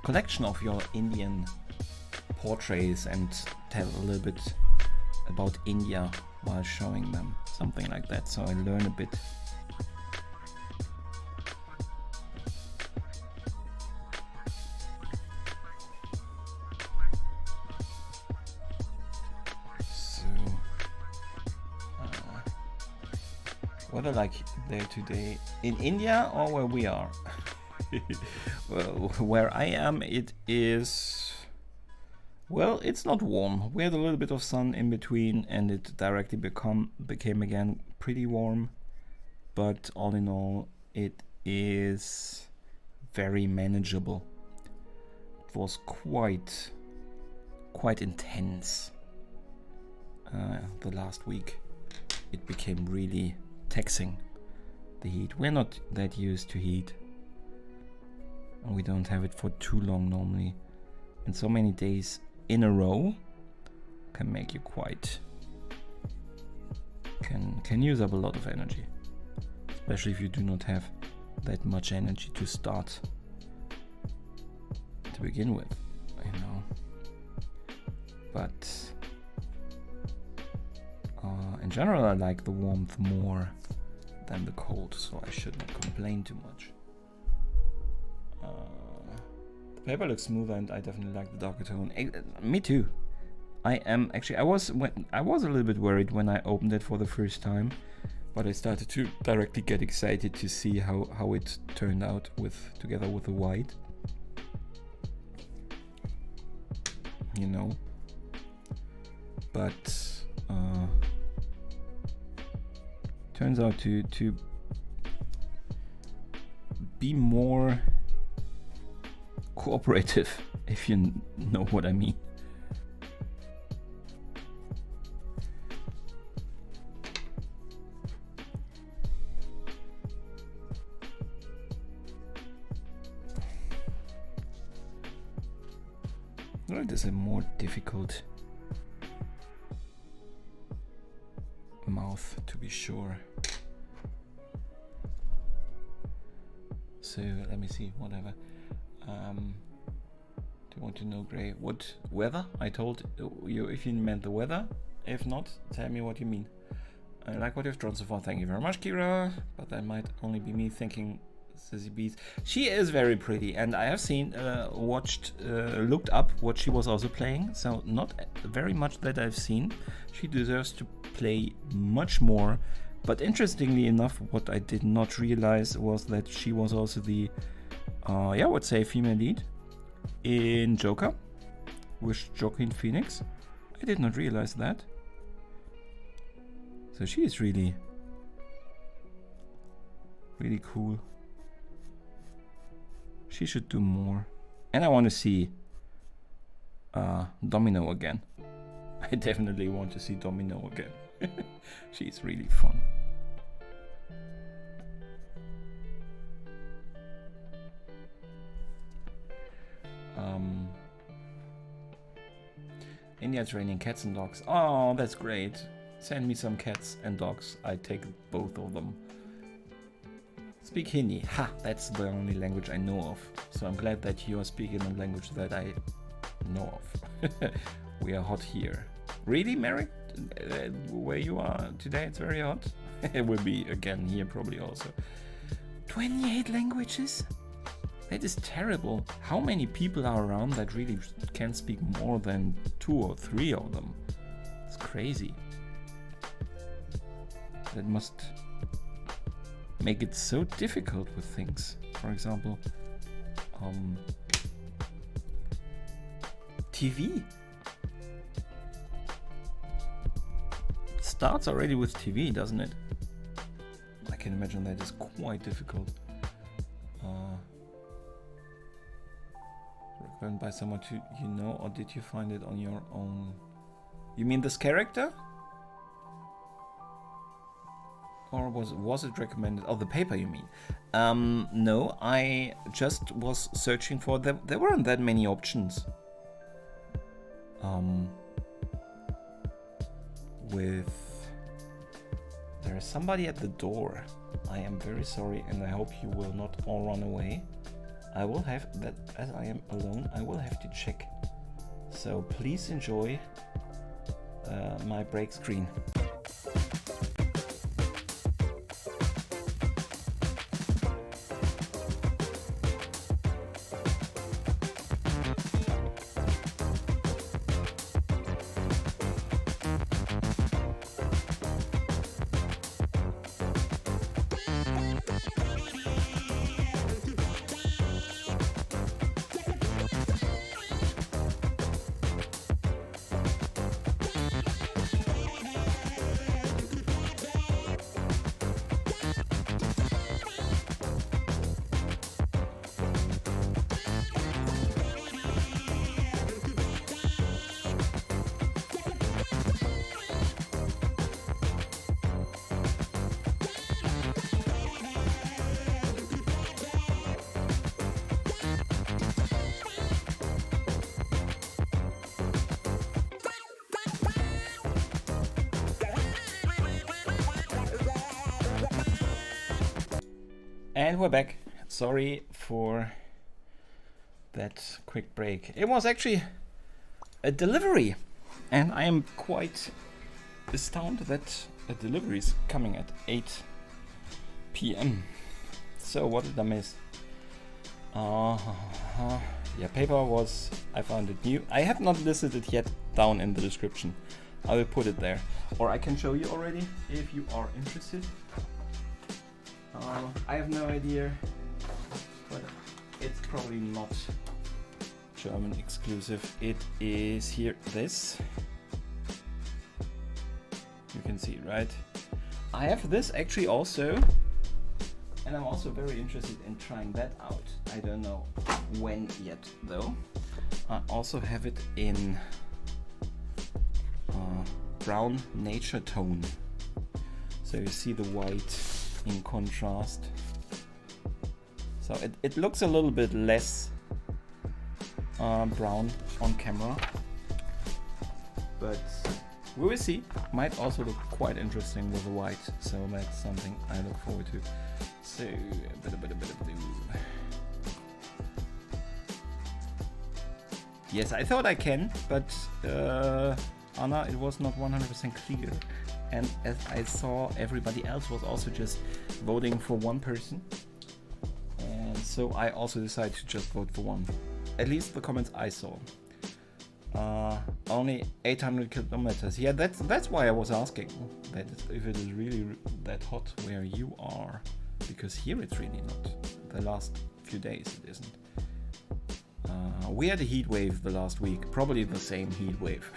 collection of your Indian portraits and tell a little bit about India while showing them, something like that, so I learn a bit. So what I like there today in India or where we are? Well, where I am, it is, well, it's not warm. We had a little bit of sun in between, and it directly became again pretty warm. But all in all, it is very manageable. It was quite intense the last week. It became really taxing, the heat. We're not that used to heat. We don't have it for too long normally, and so many days in a row can make you can use up a lot of energy, especially if you do not have that much energy to start to begin with, you know. But in general, I like the warmth more than the cold, so I should not complain too much. The paper looks smoother, and I definitely like the darker tone. Me too. I was a little bit worried when I opened it for the first time, but I started to directly get excited to see how it turned out together with the white. You know. But turns out to be more cooperative, if you know what I mean. Well, it is a more difficult mouth, to be sure. So let me see, whatever. Do you want to know, Gray? What weather? I told you if you meant the weather. If not, tell me what you mean. I like what you've drawn so far. Thank you very much, Kira. But that might only be me thinking Zazie Beetz. She is very pretty, and I have seen, looked up what she was also playing. So not very much that I've seen. She deserves to play much more. But interestingly enough, what I did not realize was that she was also the I would say female lead in Joker with Joaquin Phoenix. I did not realize that. So she is really, really cool. She should do more. And I want to see Domino again. I definitely want to see Domino again. She's really fun. India's raining cats and dogs. Oh, that's great. Send me some cats and dogs. I take both of them. Speak Hindi. Ha! That's the only language I know of. So I'm glad that you are speaking a language that I know of. We are hot here. Really, Merrick? Where you are today, it's very hot. It will be again here probably also. 28 languages? That is terrible. How many people are around that really can speak more than 2 or 3 of them? It's crazy. That must make it so difficult with things. For example, TV. It starts already with TV, doesn't it? I can imagine that is quite difficult. Recommended by someone you know, or did you find it on your own? You mean this character? Or was it recommended? Oh, the paper you mean? No, I just was searching for them. There weren't that many options. There is somebody at the door. I am very sorry, and I hope you will not all run away. I will have that, as I am alone, I will have to check. So please enjoy my break screen. And we're back. Sorry for that quick break. It was actually a delivery, and I am quite astounded that a delivery is coming at 8 p.m. So what did I miss? Yeah, paper was, I found it new. I have not listed it yet down in the description. I will put it there. Or I can show you already if you are interested. I have no idea, but it's probably not German exclusive. It is here, this. You can see it, right? I have this actually also, and I'm also very interested in trying that out. I don't know when yet though. I also have it in brown nature tone. So you see the white in contrast. So it looks a little bit less brown on camera, but we will see. Might also look quite interesting with the white, so that's something I look forward to. So yes, I thought I can, but Anna, it was not 100% clear. And as I saw, everybody else was also just voting for one person. And so I also decided to just vote for one. At least the comments I saw. Only 800 kilometers. Yeah, that's why I was asking that if it is really that hot where you are. Because here it's really not. The last few days it isn't. We had a heat wave the last week. Probably the same heat wave.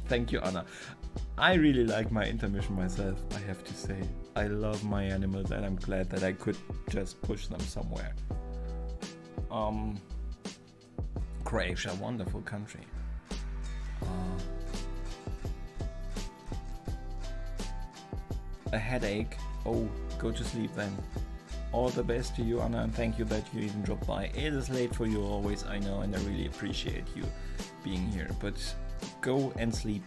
Thank you, Anna. I really like my intermission myself, I have to say. I love my animals and I'm glad that I could just push them somewhere. Croatia, wonderful country. A headache. Oh, go to sleep then. All the best to you, Anna, and thank you that you even dropped by. It is late for you always, I know, and I really appreciate you being here. But go and sleep.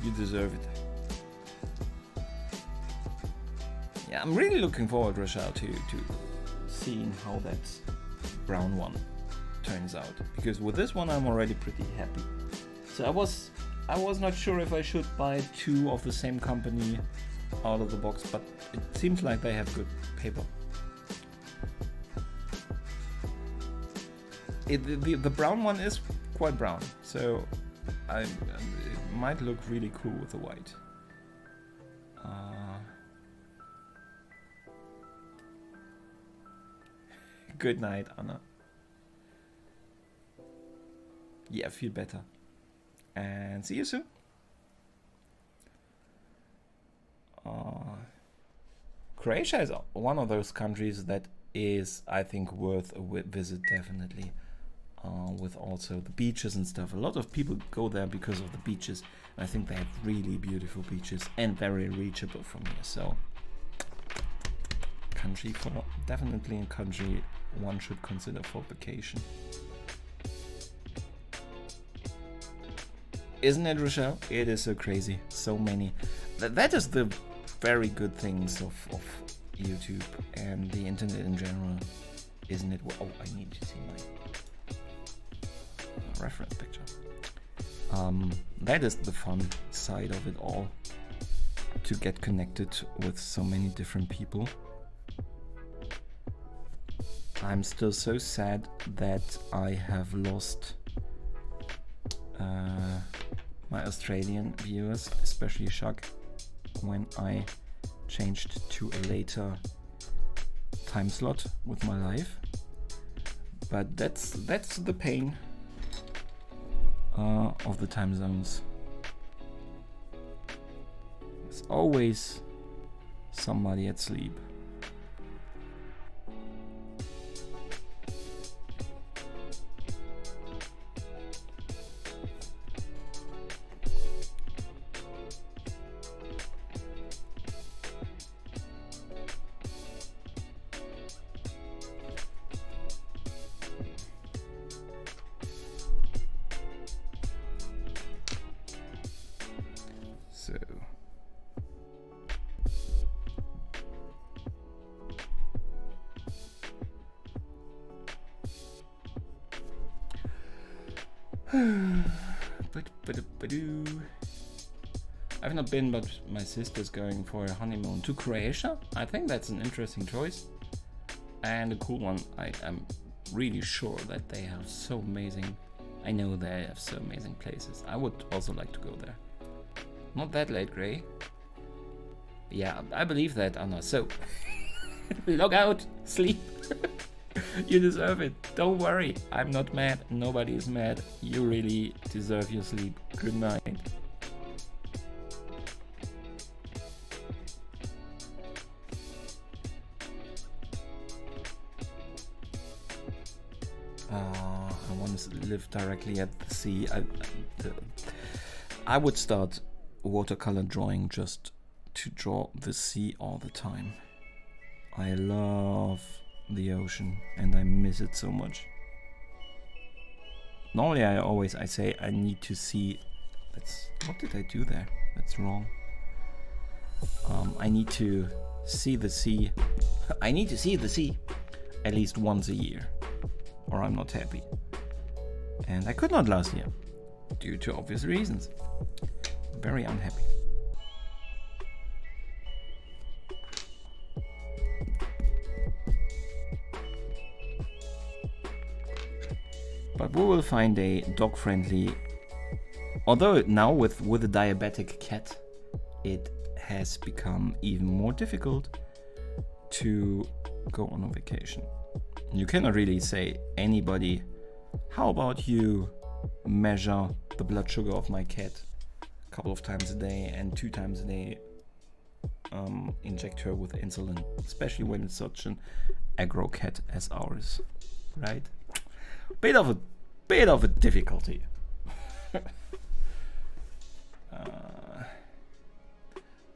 You deserve it. Yeah, I'm really looking forward, Rochelle, to seeing how that brown one turns out. Because with this one, I'm already pretty happy. So I was not sure if I should buy two of the same company out of the box, but it seems like they have good paper. The brown one is quite brown, so it might look really cool with the white. Good night, Anna. Yeah, feel better. And see you soon. Croatia is one of those countries that is, I think, worth a visit, definitely. With also the beaches and stuff. A lot of people go there because of the beaches. I think they have really beautiful beaches and very reachable from here. So, definitely a country one should consider for vacation. Isn't it, Rochelle? It is so crazy. So many. That is the very good things of YouTube and the internet in general, isn't it? Oh, I need to see my reference picture. That is the fun side of it all, to get connected with so many different people. I'm still so sad that I have lost my Australian viewers, especially Shug, when I changed to a later time slot with my life. But that's the pain of the time zones. There's always somebody at sleep. I've not been, but my sister's going for a honeymoon to Croatia. I think that's an interesting choice and a cool one. I am really sure that they have so amazing. I know they have so amazing places. I would also like to go there. Not that late, Gray. Yeah, I believe that, Anna. So log out, sleep. You deserve it. Don't worry. I'm not mad. Nobody is mad. You really deserve your sleep. Good night. I want to live directly at the sea. I would start watercolor drawing just to draw the sea all the time. I love the ocean and I miss it so much. Normally I say I need to see. What did I do there? That's wrong. I need to see the sea. I need to see the sea at least once a year, or I'm not happy. And I could not last year due to obvious reasons. Very unhappy. But we will find a dog-friendly. Although now with a diabetic cat, it has become even more difficult to go on a vacation. You cannot really say anybody, how about you measure the blood sugar of my cat? couple of times a day and 2 times a day inject her with insulin, especially when it's such an aggro cat as ours, right? Bit of a difficulty.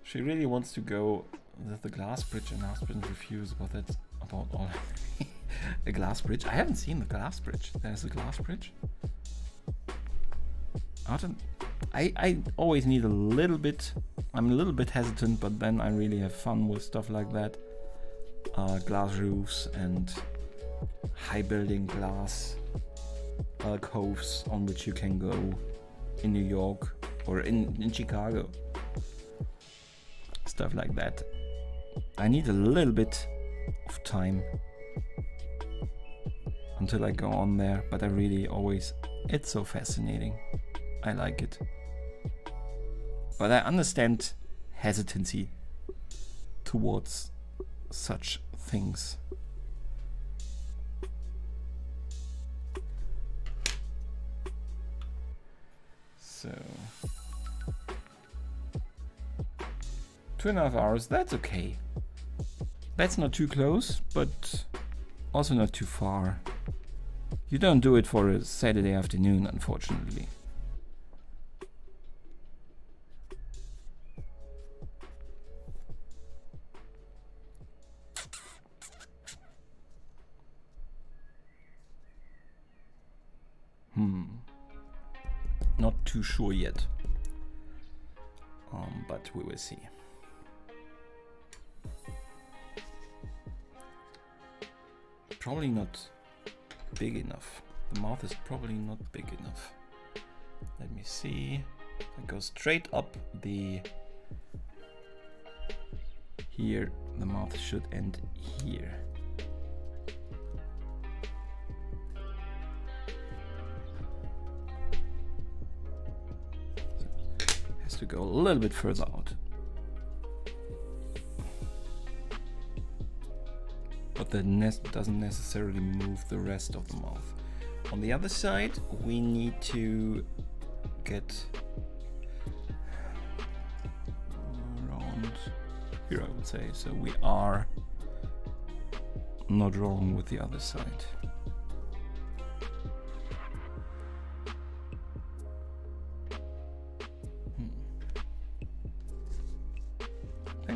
She really wants to go with the glass bridge and husband refuse, but that's about all. A glass bridge? I haven't seen the glass bridge. There's a glass bridge. I always need a little bit. I'm a little bit hesitant, but then I really have fun with stuff like that. Glass roofs and high building glass alcoves on which you can go in New York or in Chicago. Stuff like that. I need a little bit of time until I go on there, but I really always, it's so fascinating. I like it. But I understand hesitancy towards such things. So 2.5 hours, that's okay. That's not too close, but also not too far. You don't do it for a Saturday afternoon, unfortunately. Not too sure yet, but we will see. Probably not big enough. The mouth is probably not big enough. Let me see. It goes straight up the... Here, the mouth should end here. To go a little bit further out, but the nest doesn't necessarily move the rest of the mouth. On the other side, we need to get around here, I would say. So we are not wrong with the other side.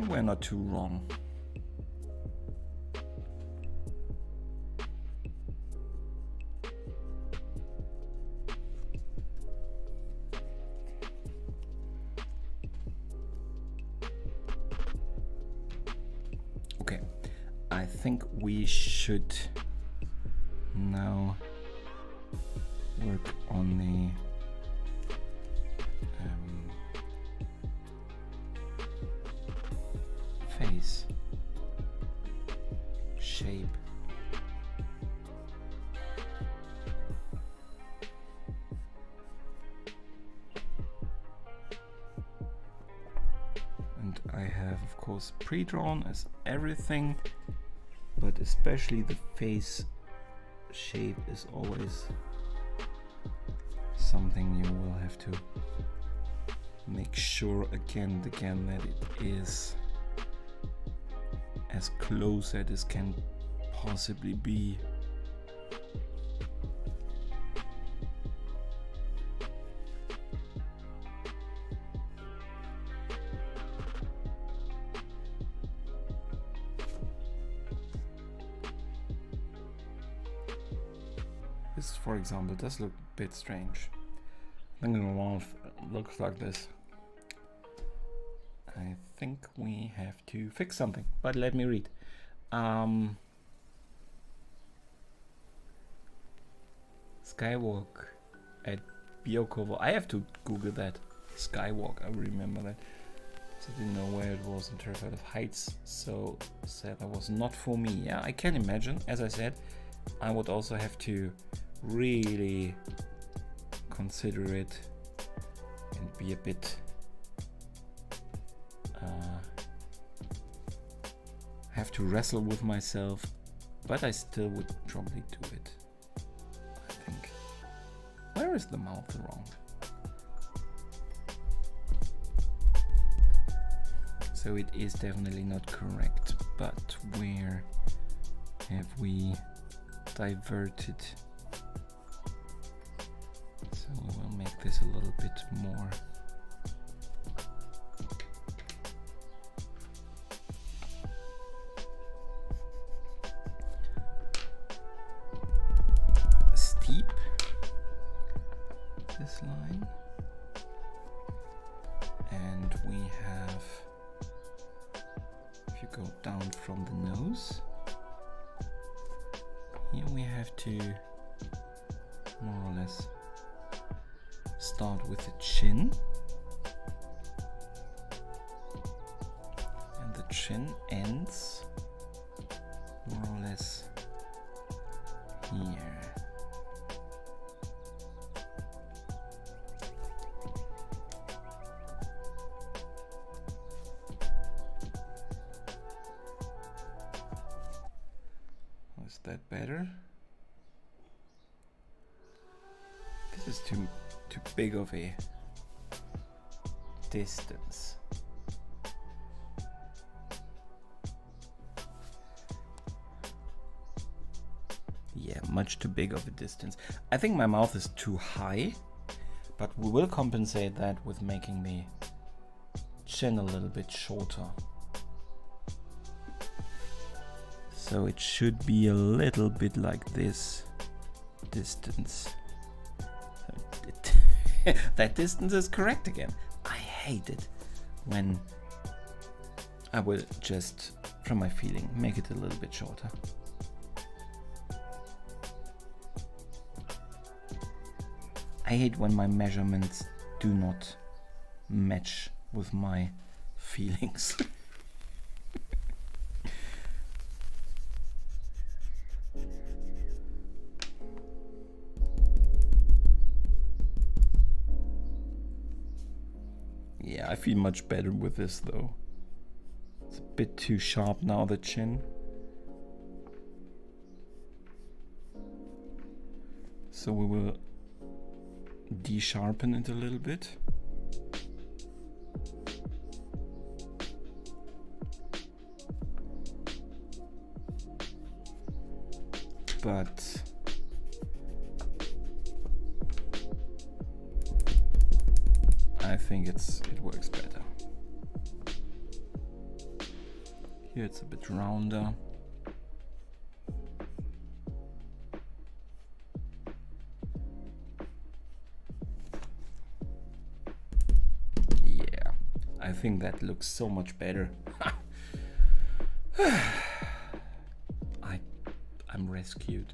We're not too wrong. Okay, I think we should now work on the face shape. And I have, of course, pre-drawn as everything, but especially the face shape is always something you will have to make sure again and again that it is as close as it can possibly be. This, for example, does look a bit strange. I think the mouth looks like this. I think we have to fix something, but let me read. Skywalk at Biokovo. I have to Google that. Skywalk, I remember that. So I didn't know where it was in terms of heights, so said that was not for me. Yeah, I can imagine. As I said, I would also have to really consider it and be a bit have to wrestle with myself, but I still would probably do it. I think. Where is the mouth wrong? So it is definitely not correct, but where have we diverted? So we will make this a little bit more. Steep, this line. And we have, if you go down from the nose, here we have to more or less start with the chin. And the chin ends more or less here. Is that better? This is too big of a distance. Yeah, much too big of a distance. I think my mouth is too high, but we will compensate that with making the chin a little bit shorter. So it should be a little bit like this distance. That distance is correct again. I hate it when I will just, from my feeling, make it a little bit shorter. I hate when my measurements do not match with my feelings. Yeah, I feel much better with this though. It's a bit too sharp now, the chin. So we will de-sharpen it a little bit. But I think it works better. Here it's a bit rounder. Yeah, I think that looks so much better. I'm rescued.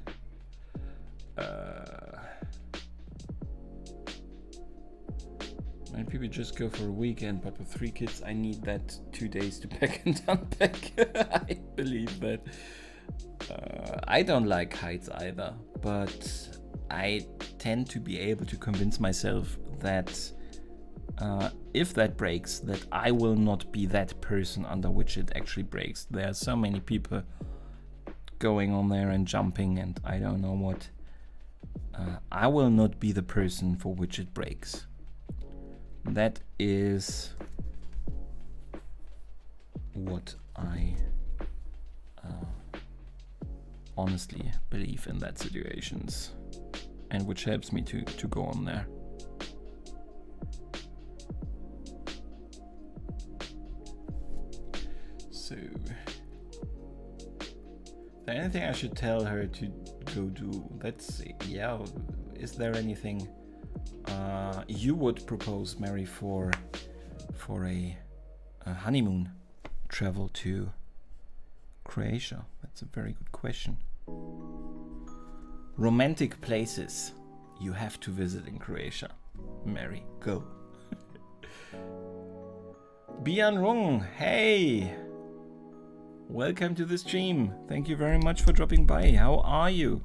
Many people just go for a weekend, but with 3 kids, I need that 2 days to pack and unpack. I believe that. I don't like heights either, but I tend to be able to convince myself that if that breaks, that I will not be that person under which it actually breaks. There are so many people going on there and jumping and I don't know what. I will not be the person for which it breaks. That is what I honestly believe in that situations, and which helps me to go on there. So, is there anything I should tell her to go do? Let's see. Yeah, is there anything you would propose, Mary, for a honeymoon travel to Croatia? That's a very good question. Romantic places you have to visit in Croatia. Mary, go. Bian Rung, hey! Welcome to the stream. Thank you very much for dropping by. How are you?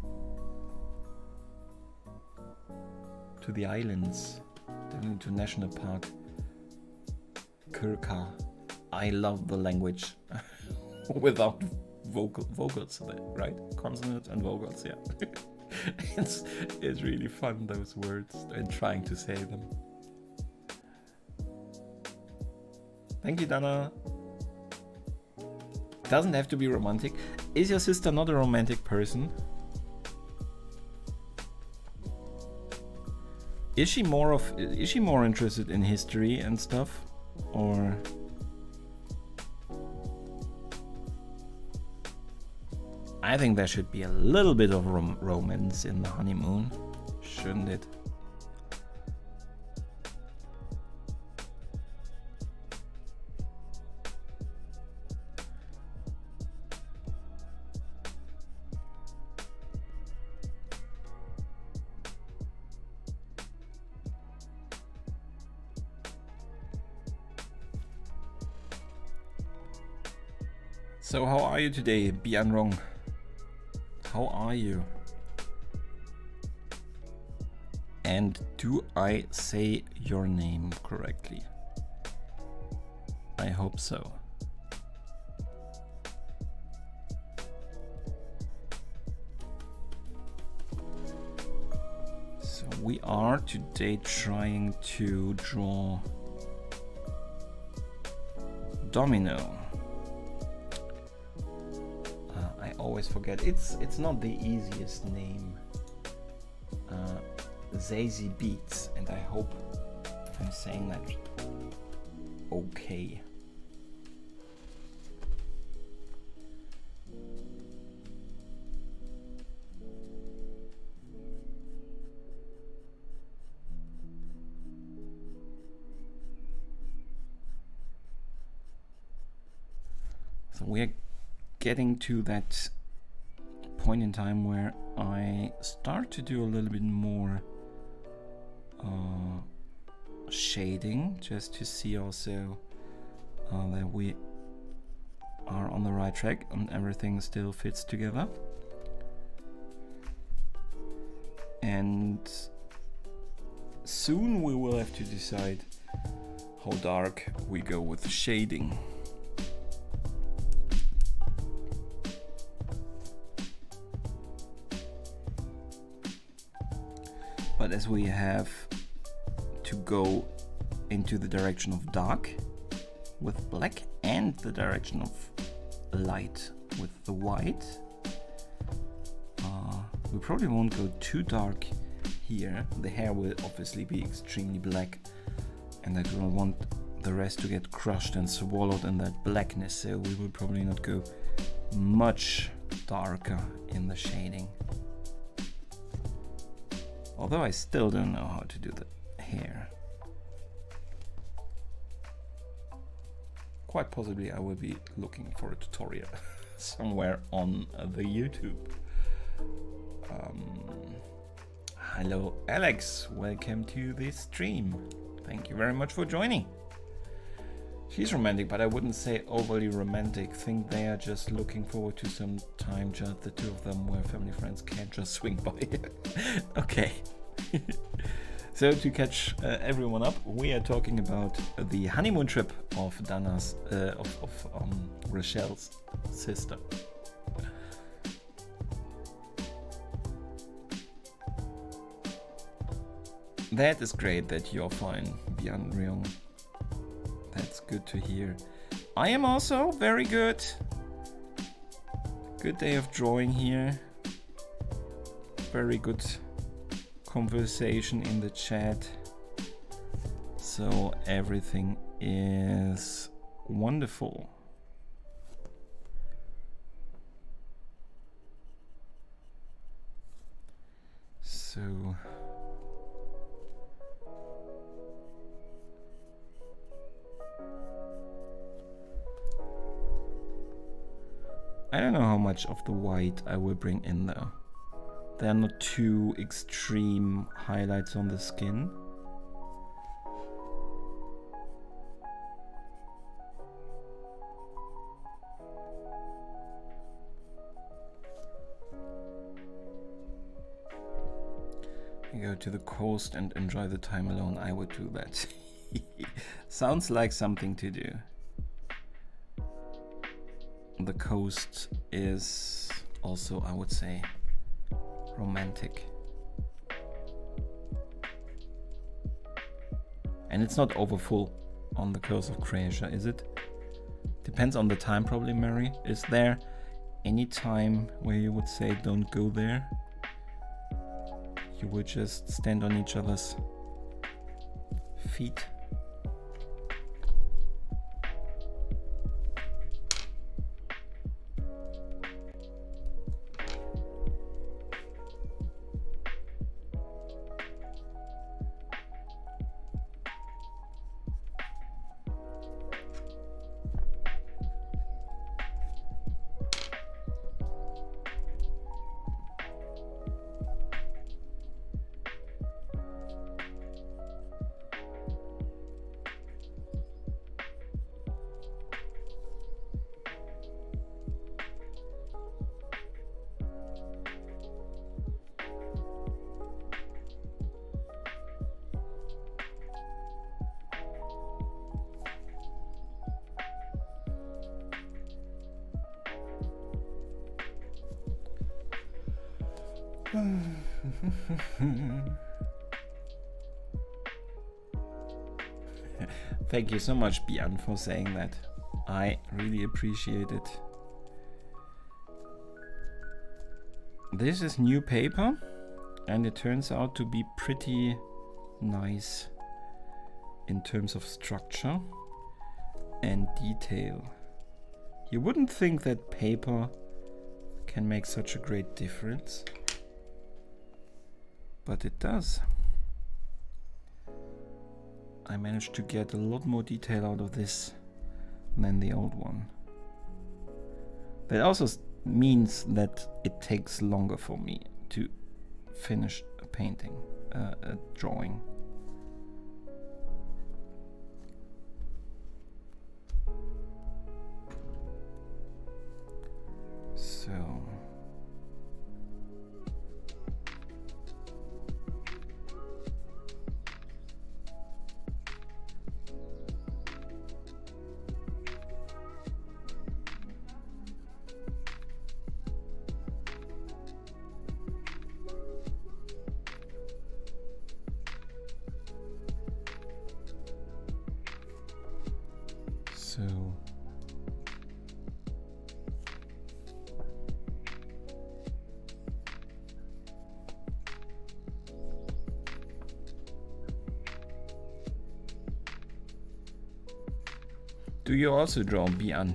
To the islands, then to National Park Kirka. I love the language without vocals, right? Consonants and vocals, yeah. it's really fun, those words, and trying to say them. Thank you, Dana. Doesn't have to be romantic. Is your sister not a romantic person? Is she more interested in history and stuff, or? I think there should be a little bit of romance in the honeymoon, shouldn't it? So how are you today, Bianrong? How are you? And do I say your name correctly? I hope so. So we are today trying to draw Domino. I always forget. It's not the easiest name. Zazie Beetz, and I hope I'm saying that okay. So we're getting to that point in time where I start to do a little bit more shading, just to see also that we are on the right track and everything still fits together. And soon we will have to decide how dark we go with shading. But as we have to go into the direction of dark with black and the direction of light with the white, we probably won't go too dark here. The hair will obviously be extremely black, and I don't want the rest to get crushed and swallowed in that blackness, so we will probably not go much darker in the shading. Although I still don't know how to do the hair. Quite possibly I will be looking for a tutorial somewhere on the YouTube. Hello Alex, welcome to this stream. Thank you very much for joining. She's romantic, but I wouldn't say overly romantic. Think they are just looking forward to some time, just the two of them where family friends can't just swing by. Okay. So to catch everyone up, we are talking about the honeymoon trip of Dana's, Rochelle's sister. That is great that you're fine, Bian Ryong. That's good to hear. I am also very good. Good day of drawing here. Very good conversation in the chat. So everything is wonderful. So I don't know how much of the white I will bring in though. There are not too extreme highlights on the skin. You go to the coast and enjoy the time alone. I would do that. Sounds like something to do. The coast is also, I would say, romantic. And it's not overfull on the coast of Croatia, is it? Depends on the time probably, Mary. Is there any time where you would say don't go there? You would just stand on each other's feet. Thank you so much, Bian, for saying that. I really appreciate it. This is new paper, and it turns out to be pretty nice in terms of structure and detail. You wouldn't think that paper can make such a great difference, but it does. I managed to get a lot more detail out of this than the old one. That also means that it takes longer for me to finish a painting, a drawing. So do you also draw Bian?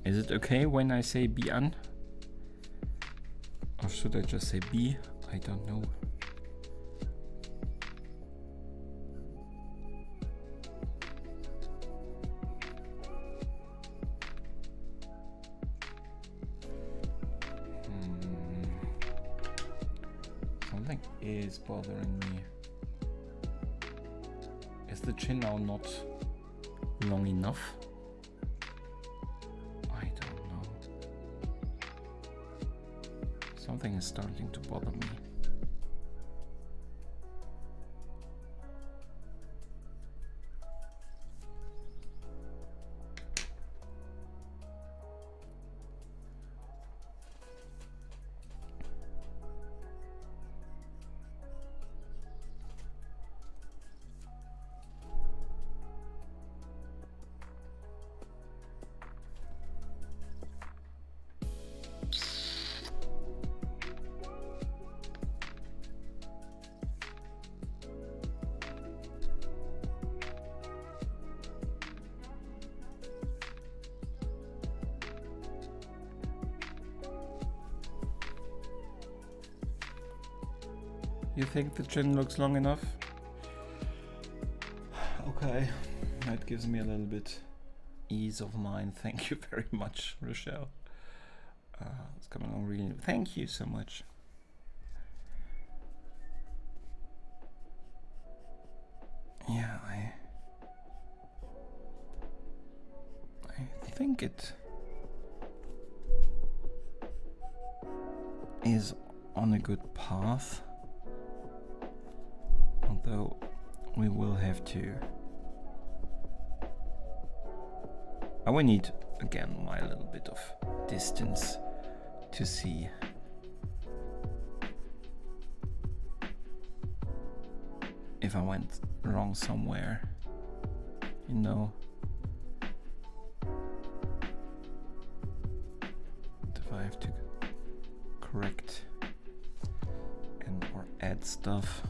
Is it okay when I say Bian? Or should I just say B? I don't know. Something is bothering me. Is the chin now not long enough? I don't know. Something is starting to bother me. You think the chin looks long enough? Okay, that gives me a little bit ease of mind. Thank you very much, Rochelle. It's coming along really. Thank you so much. Yeah, I think it is on a good path. Although we will have to. I will need again my little bit of distance to see if I went wrong somewhere, you know. correct and or add stuff.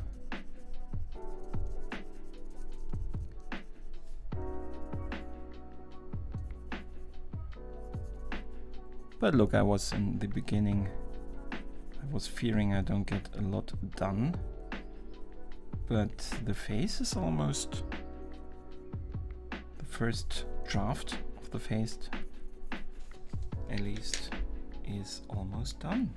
But look, I was in the beginning, I was fearing I don't get a lot done, but the face is almost, the first draft of the face at least is almost done.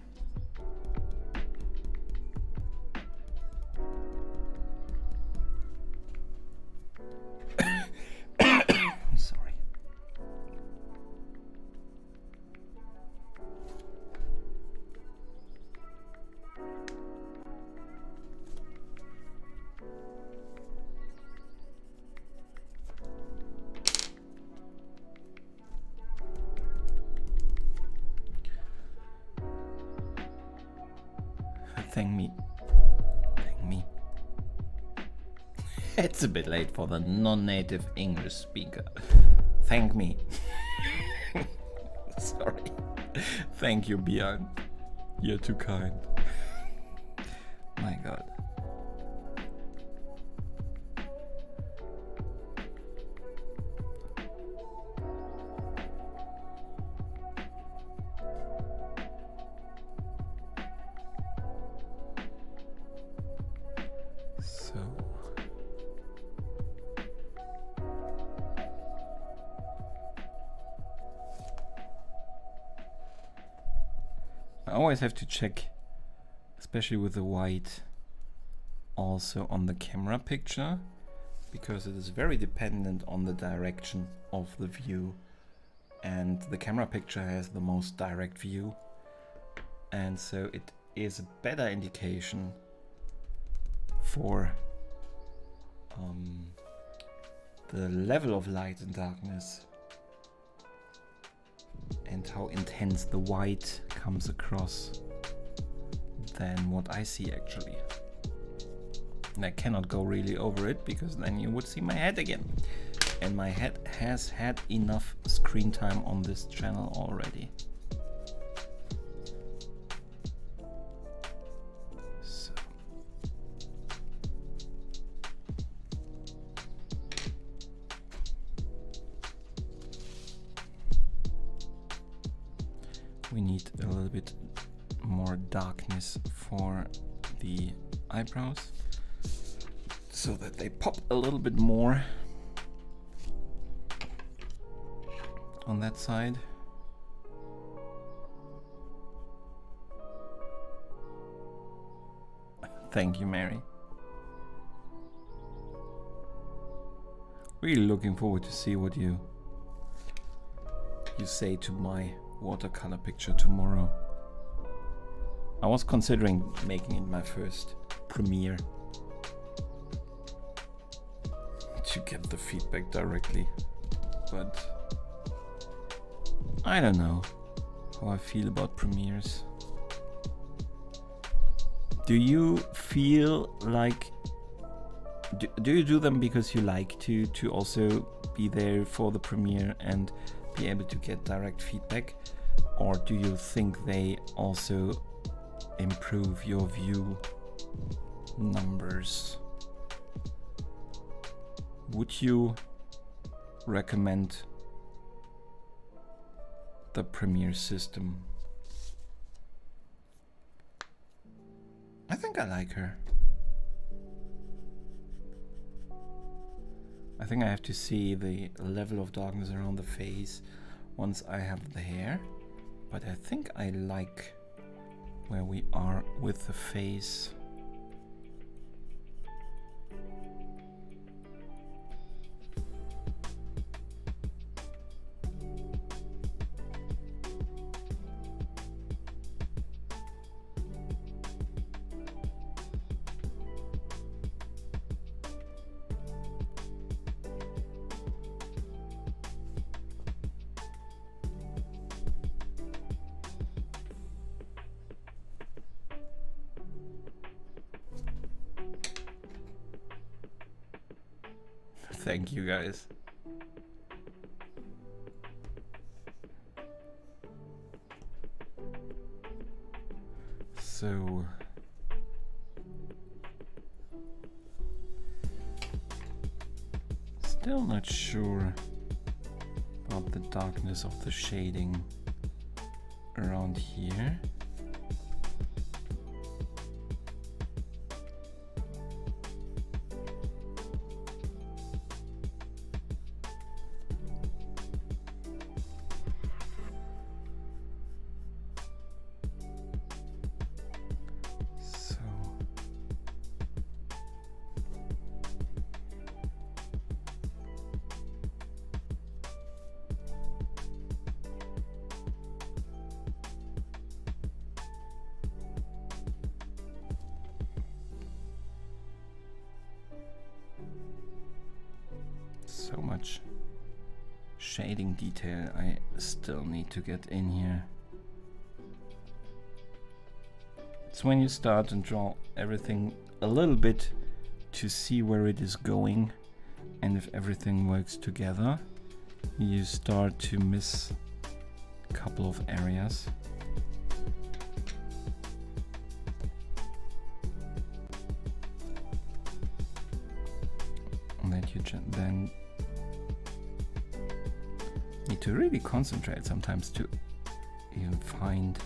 Sorry. Thank me. Thank me. It's a bit late for the non-native English speaker. Thank me. Sorry. Thank you, Björn. You're too kind. My God. I always have to check, especially with the white, also on the camera picture, because it is very dependent on the direction of the view, and the camera picture has the most direct view, and so it is a better indication for the level of light and darkness and how intense the white comes across than what I see actually. And I cannot go really over it because then you would see my head again. And my head has had enough screen time on this channel already. So. We need a little bit more darkness for the eyebrows so that they pop a little bit more on that side. Thank you, Mary. Really looking forward to see what you say to my watercolor picture tomorrow. I was considering making it my first premiere to get the feedback directly, but I don't know how I feel about premieres. Do you feel like do you do them because you like to also be there for the premiere and be able to get direct feedback, or do you think they also improve your view numbers? Would you recommend the Premiere system? I think I like her. I think I have to see the level of darkness around the face once I have the hair, but I think I like where we are with the face. Thank you, guys. So still not sure about the darkness of the shading around here. So much shading detail I still need to get in here. It's when you start and draw everything a little bit to see where it is going, and if everything works together, you start to miss a couple of areas. And that you then need to really concentrate sometimes to even find,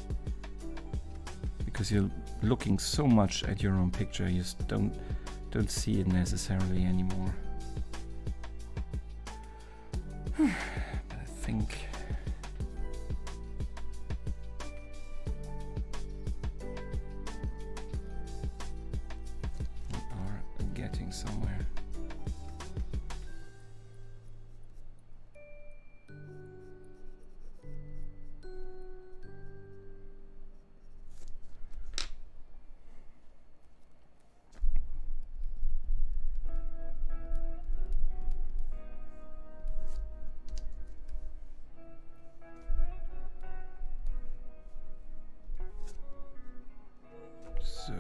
because you're looking so much at your own picture, you just don't see it necessarily anymore. But I think we are getting somewhere. So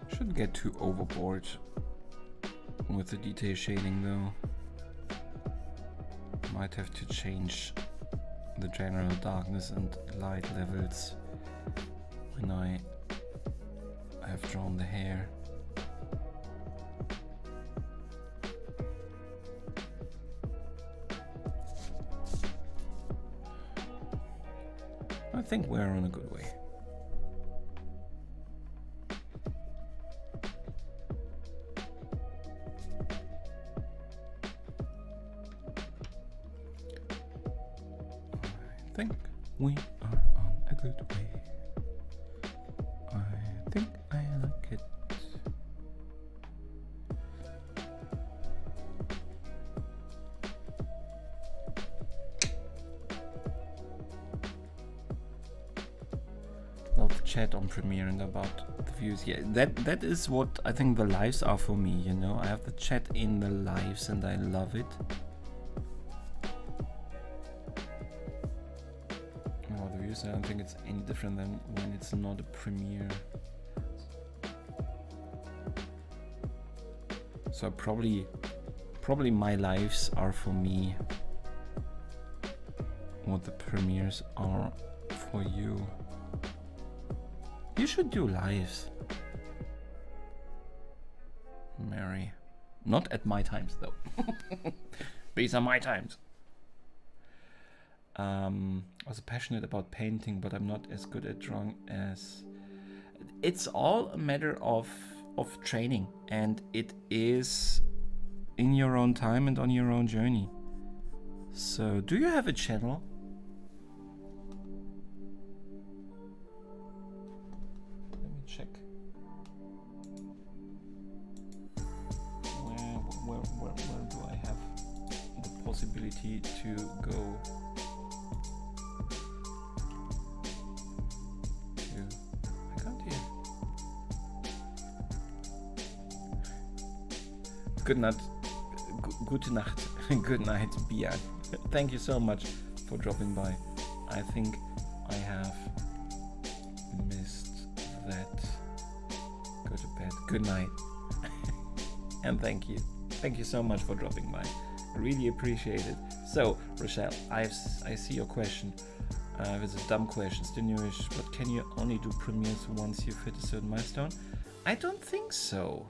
shouldn't get too overboard with the detail shading though. Might have to change the general darkness and light levels when I have drawn the hair. I think we're on a good way. I think we are on a good way. I think I like it. A lot of chat on Premiere and about the views. Yeah, that is what I think the lives are for me, you know. I have the chat in the lives and I love it. I don't think it's any different than when it's not a premiere. So probably my lives are for me what the premieres are for you. You should do lives, Mary. Not at my times though. These are my times. I was passionate about painting, but I'm not as good at drawing as... It's all a matter of training, and it is in your own time and on your own journey. So, do you have a channel? Let me check. Where do I have the possibility to go? good night. Gute Nacht. Good night, Bia. Thank you so much for dropping by. I think I have missed that. Go to bed. Good night. And thank you. Thank you so much for dropping by. I really appreciate it. So, Rochelle, I see your question. It's a dumb question. Distinguish, but can you only do premieres once you've hit a certain milestone? I don't think so.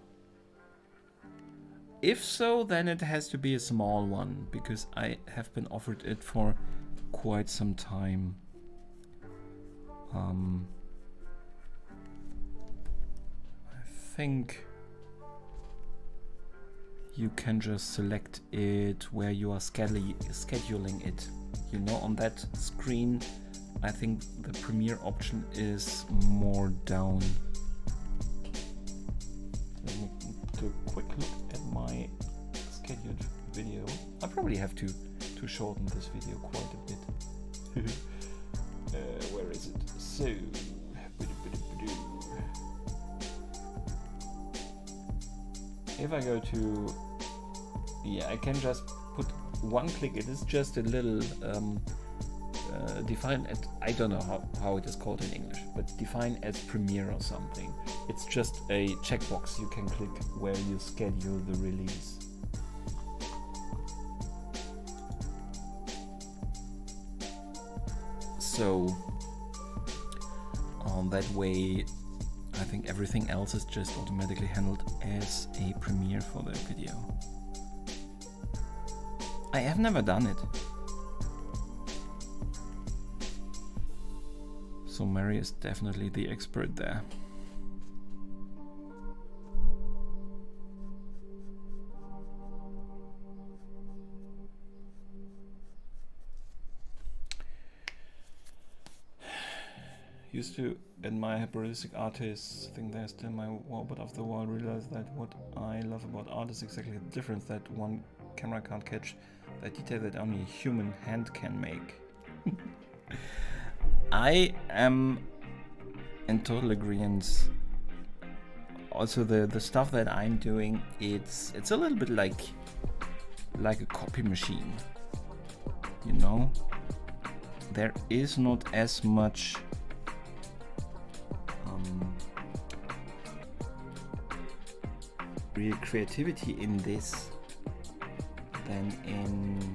If so, then it has to be a small one, because I have been offered it for quite some time. I think you can just select it where you are scheduling it. You know, on that screen, I think the premiere option is more down. Let me do a quick look at my scheduled video. I probably have to shorten this video quite a bit. Where is it? So, if I go to, yeah, I can just put one click. It is just a little define at, I don't know how it is called in English, but define as premiere or something. It's just a checkbox you can click where you schedule the release. So that way I think everything else is just automatically handled as a premiere for the video. I have never done it. So Mary is definitely the expert there. Used to admire hypnotic artists, think they're still my wall, but after a while realized that what I love about art is exactly the difference that one camera can't catch, that detail that only a human hand can make. I am in total agreement. Also the stuff that I'm doing, it's a little bit like a copy machine. You know? There is not as much real creativity in this than in,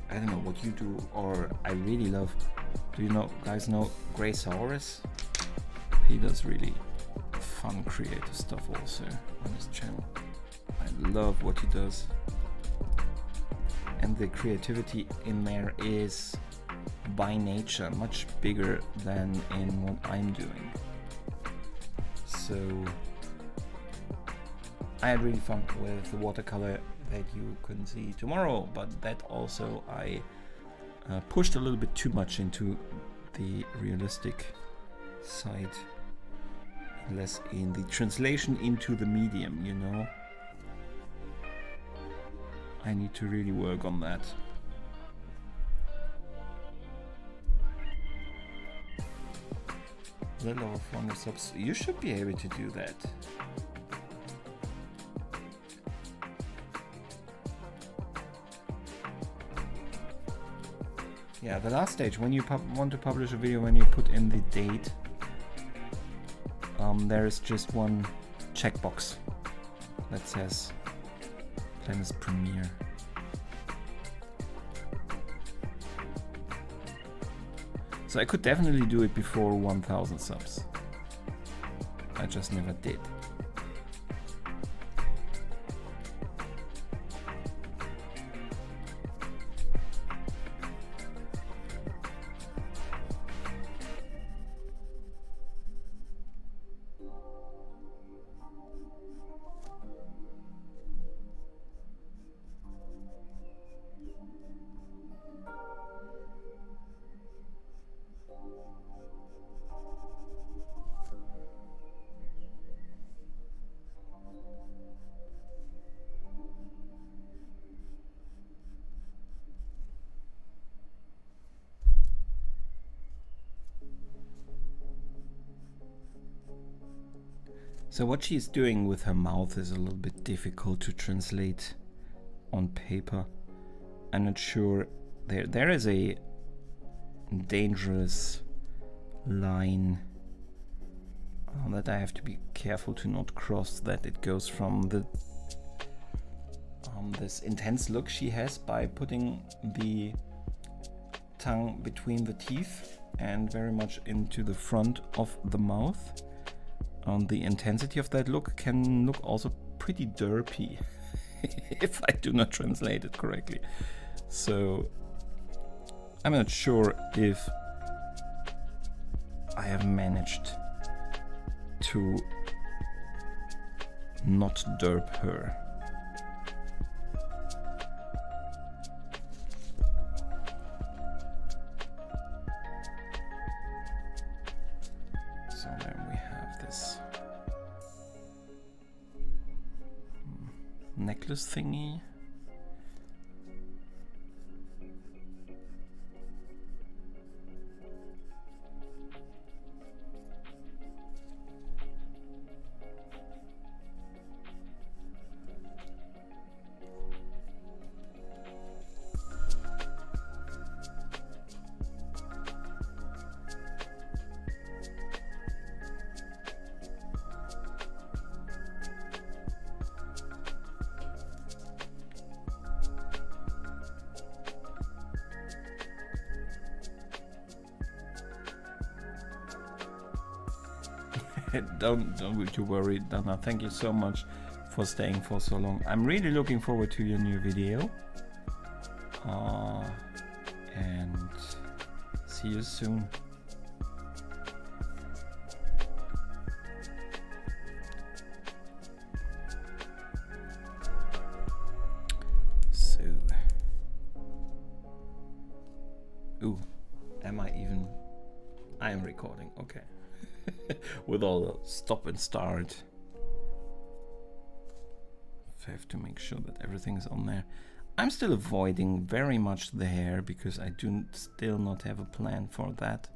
I don't know what you do, or I really love, do you know, guys know Grey Saurus? He does really fun creative stuff also on his channel. I love what he does, and the creativity in there is by nature much bigger than in what I'm doing. So I had really fun with the watercolor that you couldn't see tomorrow, but that also I pushed a little bit too much into the realistic side, less in the translation into the medium, you know. I need to really work on that. Little over 400 subs, you should be able to do that. Yeah, the last stage, when you want to publish a video, when you put in the date, there is just one checkbox that says plan as premiere. So I could definitely do it before 1000 subs. I just never did. So what she's doing with her mouth is a little bit difficult to translate on paper. I'm not sure. There is a dangerous line that I have to be careful to not cross, that it goes from the this intense look she has by putting the tongue between the teeth and very much into the front of the mouth. The intensity of that look can look also pretty derpy if I do not translate it correctly. So I'm not sure if I have managed to not derp her. So then we have this necklace thingy. Don't you worry, Dana. Thank you so much for staying for so long. I'm really looking forward to your new video. And see you soon. So, ooh, I am recording, okay. With all the stop and start. I have to make sure that everything is on there. I'm still avoiding very much the hair because I do still not have a plan for that.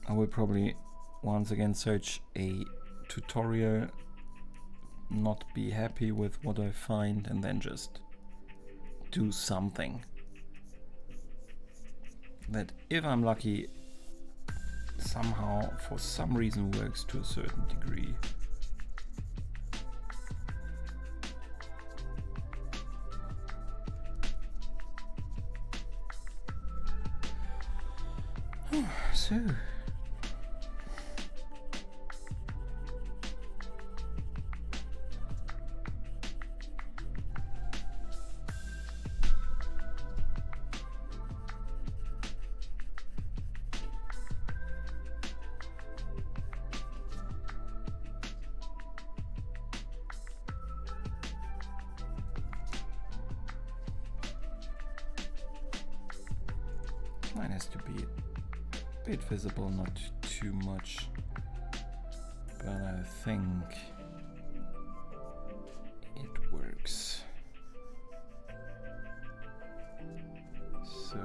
I will probably once again search a tutorial, not be happy with what I find, and then just do something that, if I'm lucky, somehow for some reason works to a certain degree. So mine has to be a bit visible, not too much, but I think it works. So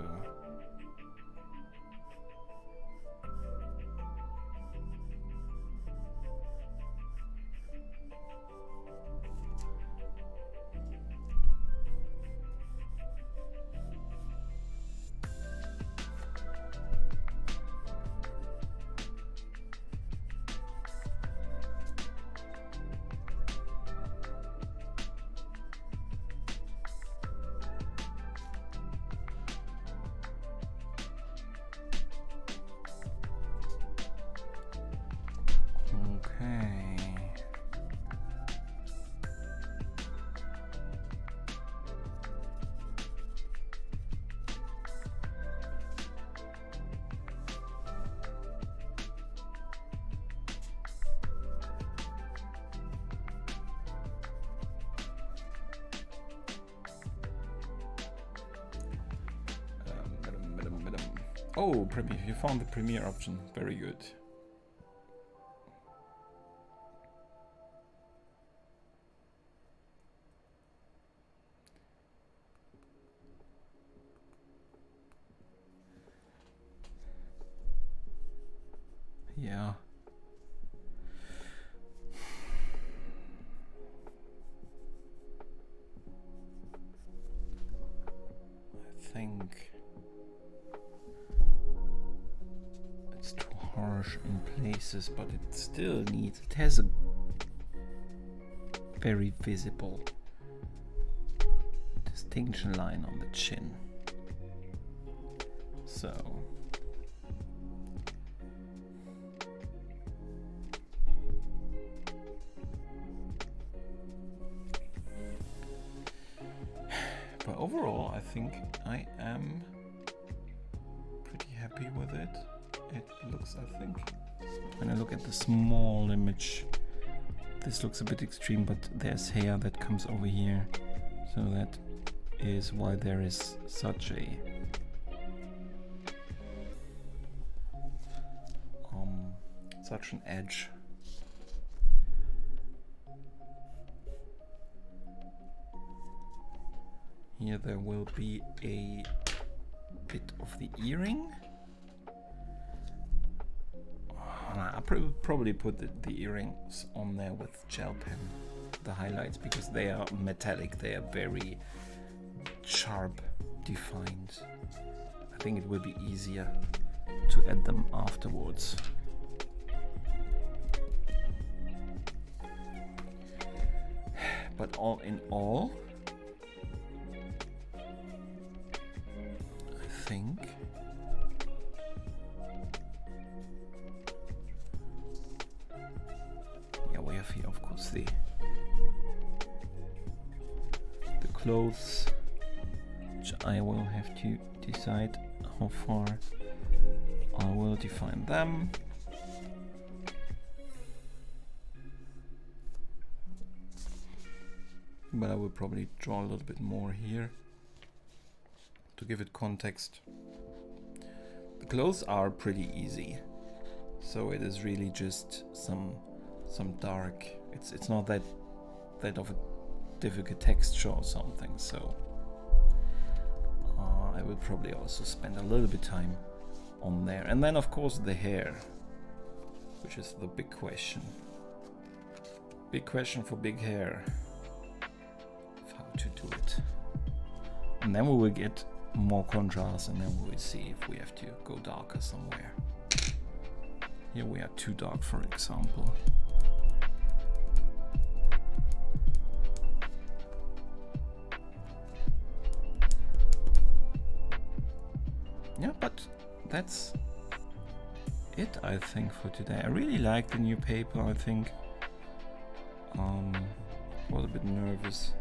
oh, Premiere, you found the Premiere option, very good. Yeah. I think it's too harsh in places, but it still needs, it has a very visible distinction line on the chin. So but overall I think I am pretty happy with it. It looks, I think, when I look at the small image, this looks a bit extreme, but there's hair that comes over here, so that is why there is such a such an edge. Here there will be a bit of the earring. I'll probably put the earrings on there with gel pen, the highlights, because they are metallic, they are very sharp defined. I think it will be easier to add them afterwards. But all in all, I think we have here, of course, the clothes, which I will have to decide how far I will define them. But I will probably draw a little bit more here to give it context. The clothes are pretty easy, so it is really just some dark. It's not that of a difficult texture or something. So I will probably also spend a little bit time on there, and then of course the hair, which is the big question. Big question for big hair. To do it, and then we will get more contrast, and then we will see if we have to go darker somewhere. Here we are too dark, for example. Yeah, but that's it, I think, for today. I really like the new paper. I think was a bit nervous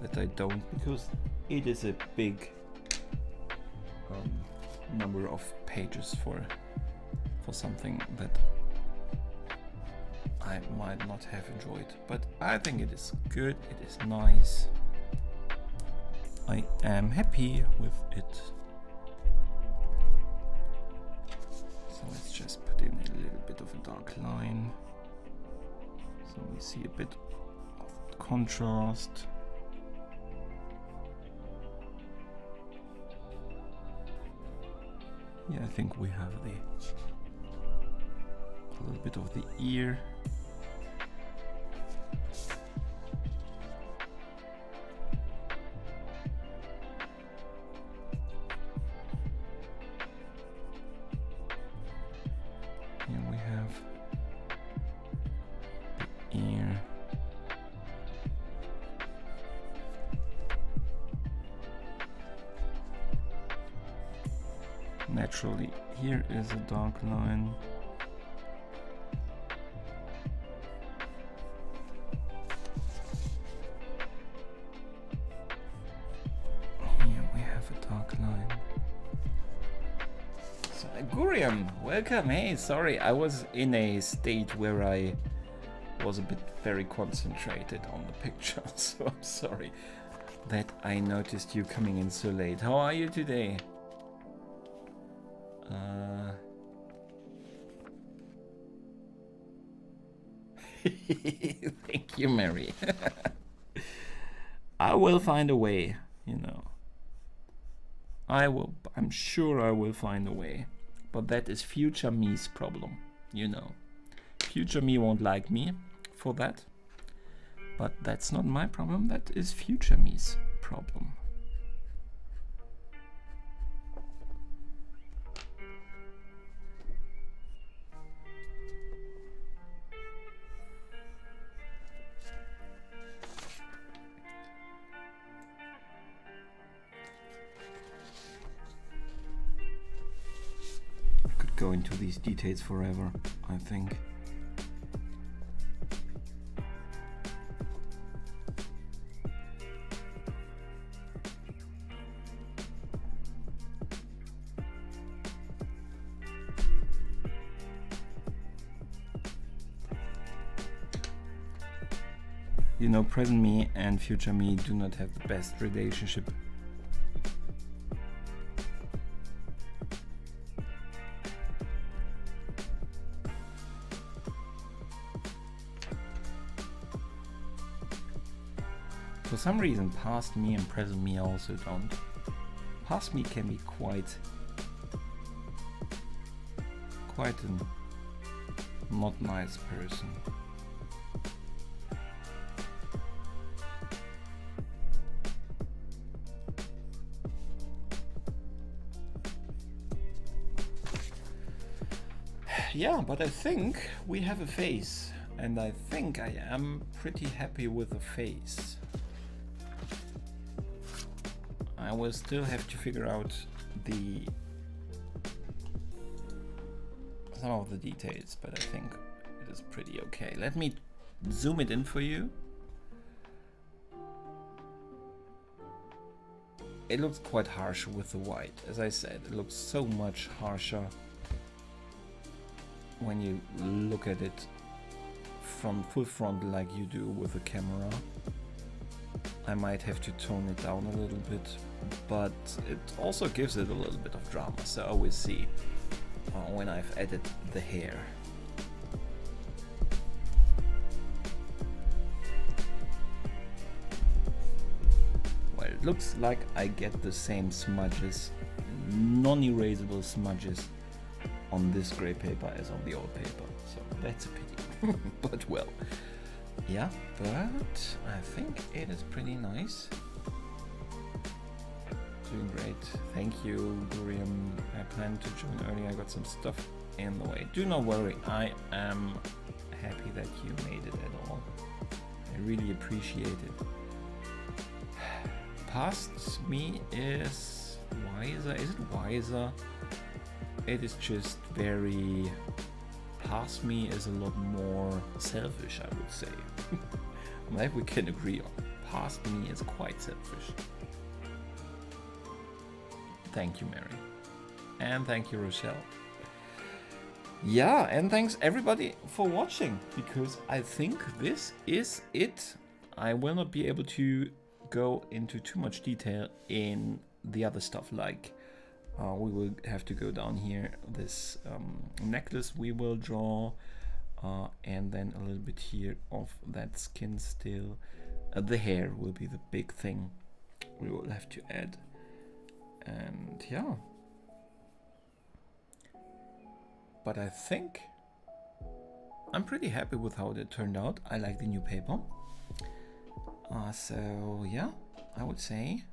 that I don't, because it is a big number of pages for something that I might not have enjoyed, but I think it is good, it is nice. I am happy with it. So let's just put in a little bit of a dark line, so we see a bit of contrast. Yeah, I think we have a little bit of the ear. Here we have the ear. Naturally, here is a dark line. Here we have a dark line. So, Guriam, welcome. Hey, sorry, I was in a state where I was a bit very concentrated on the picture, so I'm sorry that I noticed you coming in so late. How are you today? Thank you, Mary. I will find a way, you know. I'm sure I will find a way. But that is future me's problem. you know. Future me won't like me for that. But that's not my problem, that is future me's problem. I could go into these details forever, I think. You know, present me and future me do not have the best relationship. For some reason, past me and present me also don't. Past me can be quite a not nice person. Yeah, but I think we have a face, and I think I am pretty happy with the face. I will still have to figure out some of the details, but I think it is pretty okay. Let me zoom it in for you. It looks quite harsh with the white. As I said, it looks so much harsher when you look at it from full front like you do with the camera. I might have to tone it down a little bit, but it also gives it a little bit of drama, so I will see when I've added the hair. Well, it looks like I get the same smudges, non-erasable smudges on this grey paper as on the old paper, so that's a pity. But well, yeah, but I think it is pretty nice. Doing great, thank you, Guriam. I planned to join early, I got some stuff in the way. Do not worry, I am happy that you made it at all. I really appreciate it. Past me is wiser. Is it wiser? It is just very... Past me is a lot more selfish, I would say. That we can agree on. Past me is quite selfish. Thank you, Mary. And thank you, Rochelle. Yeah, and thanks everybody for watching, because I think this is it. I will not be able to go into too much detail in the other stuff, like we will have to go down here, this necklace we will draw, and then a little bit here of that skin still. The hair will be the big thing we will have to add. And yeah, but I think I'm pretty happy with how it turned out. I like the new paper. So yeah, I would say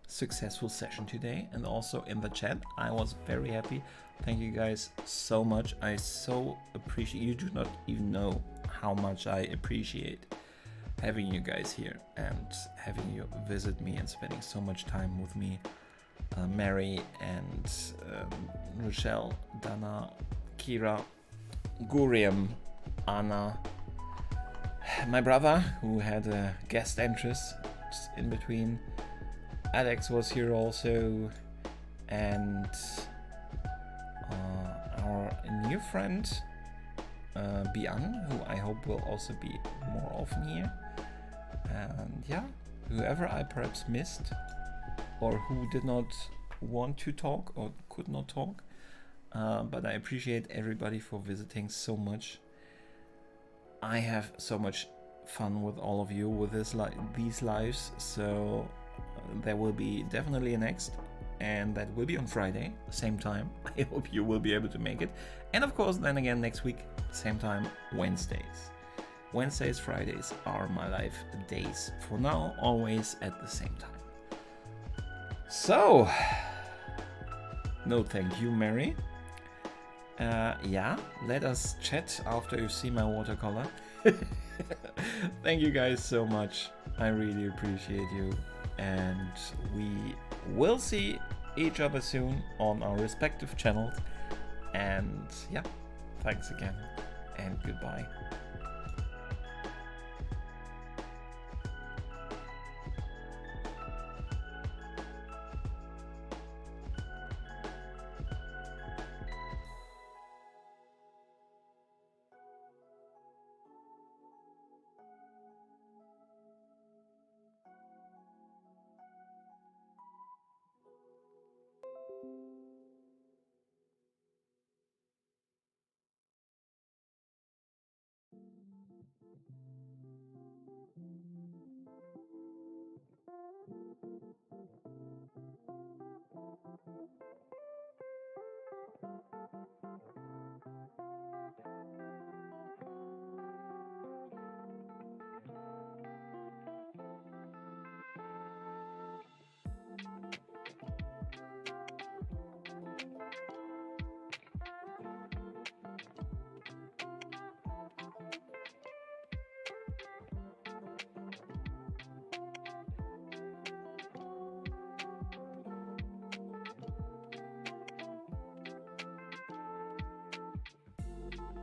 successful session today, and also in the chat I was very happy. Thank you guys so much. I so appreciate, you do not even know how much I appreciate having you guys here and having you visit me and spending so much time with me. Mary and Rochelle, Dana, Kira, Guriam, Anna, my brother who had a guest entrance in between, Alex was here also, and our new friend Bian, who I hope will also be more often here. And yeah, whoever I perhaps missed or who did not want to talk or could not talk, but I appreciate everybody for visiting so much. I have so much fun with all of you with these lives, so there will be definitely a next. and that will be on Friday, same time. I hope you will be able to make it. And of course, then again next week, same time, Wednesdays. Wednesdays, Fridays are my live days. For now, always at the same time. So, no thank you, Mary. Yeah, let us chat after you see my watercolor. Thank you guys so much. I really appreciate you. And we will see each other soon on our respective channels. And yeah, thanks again and goodbye.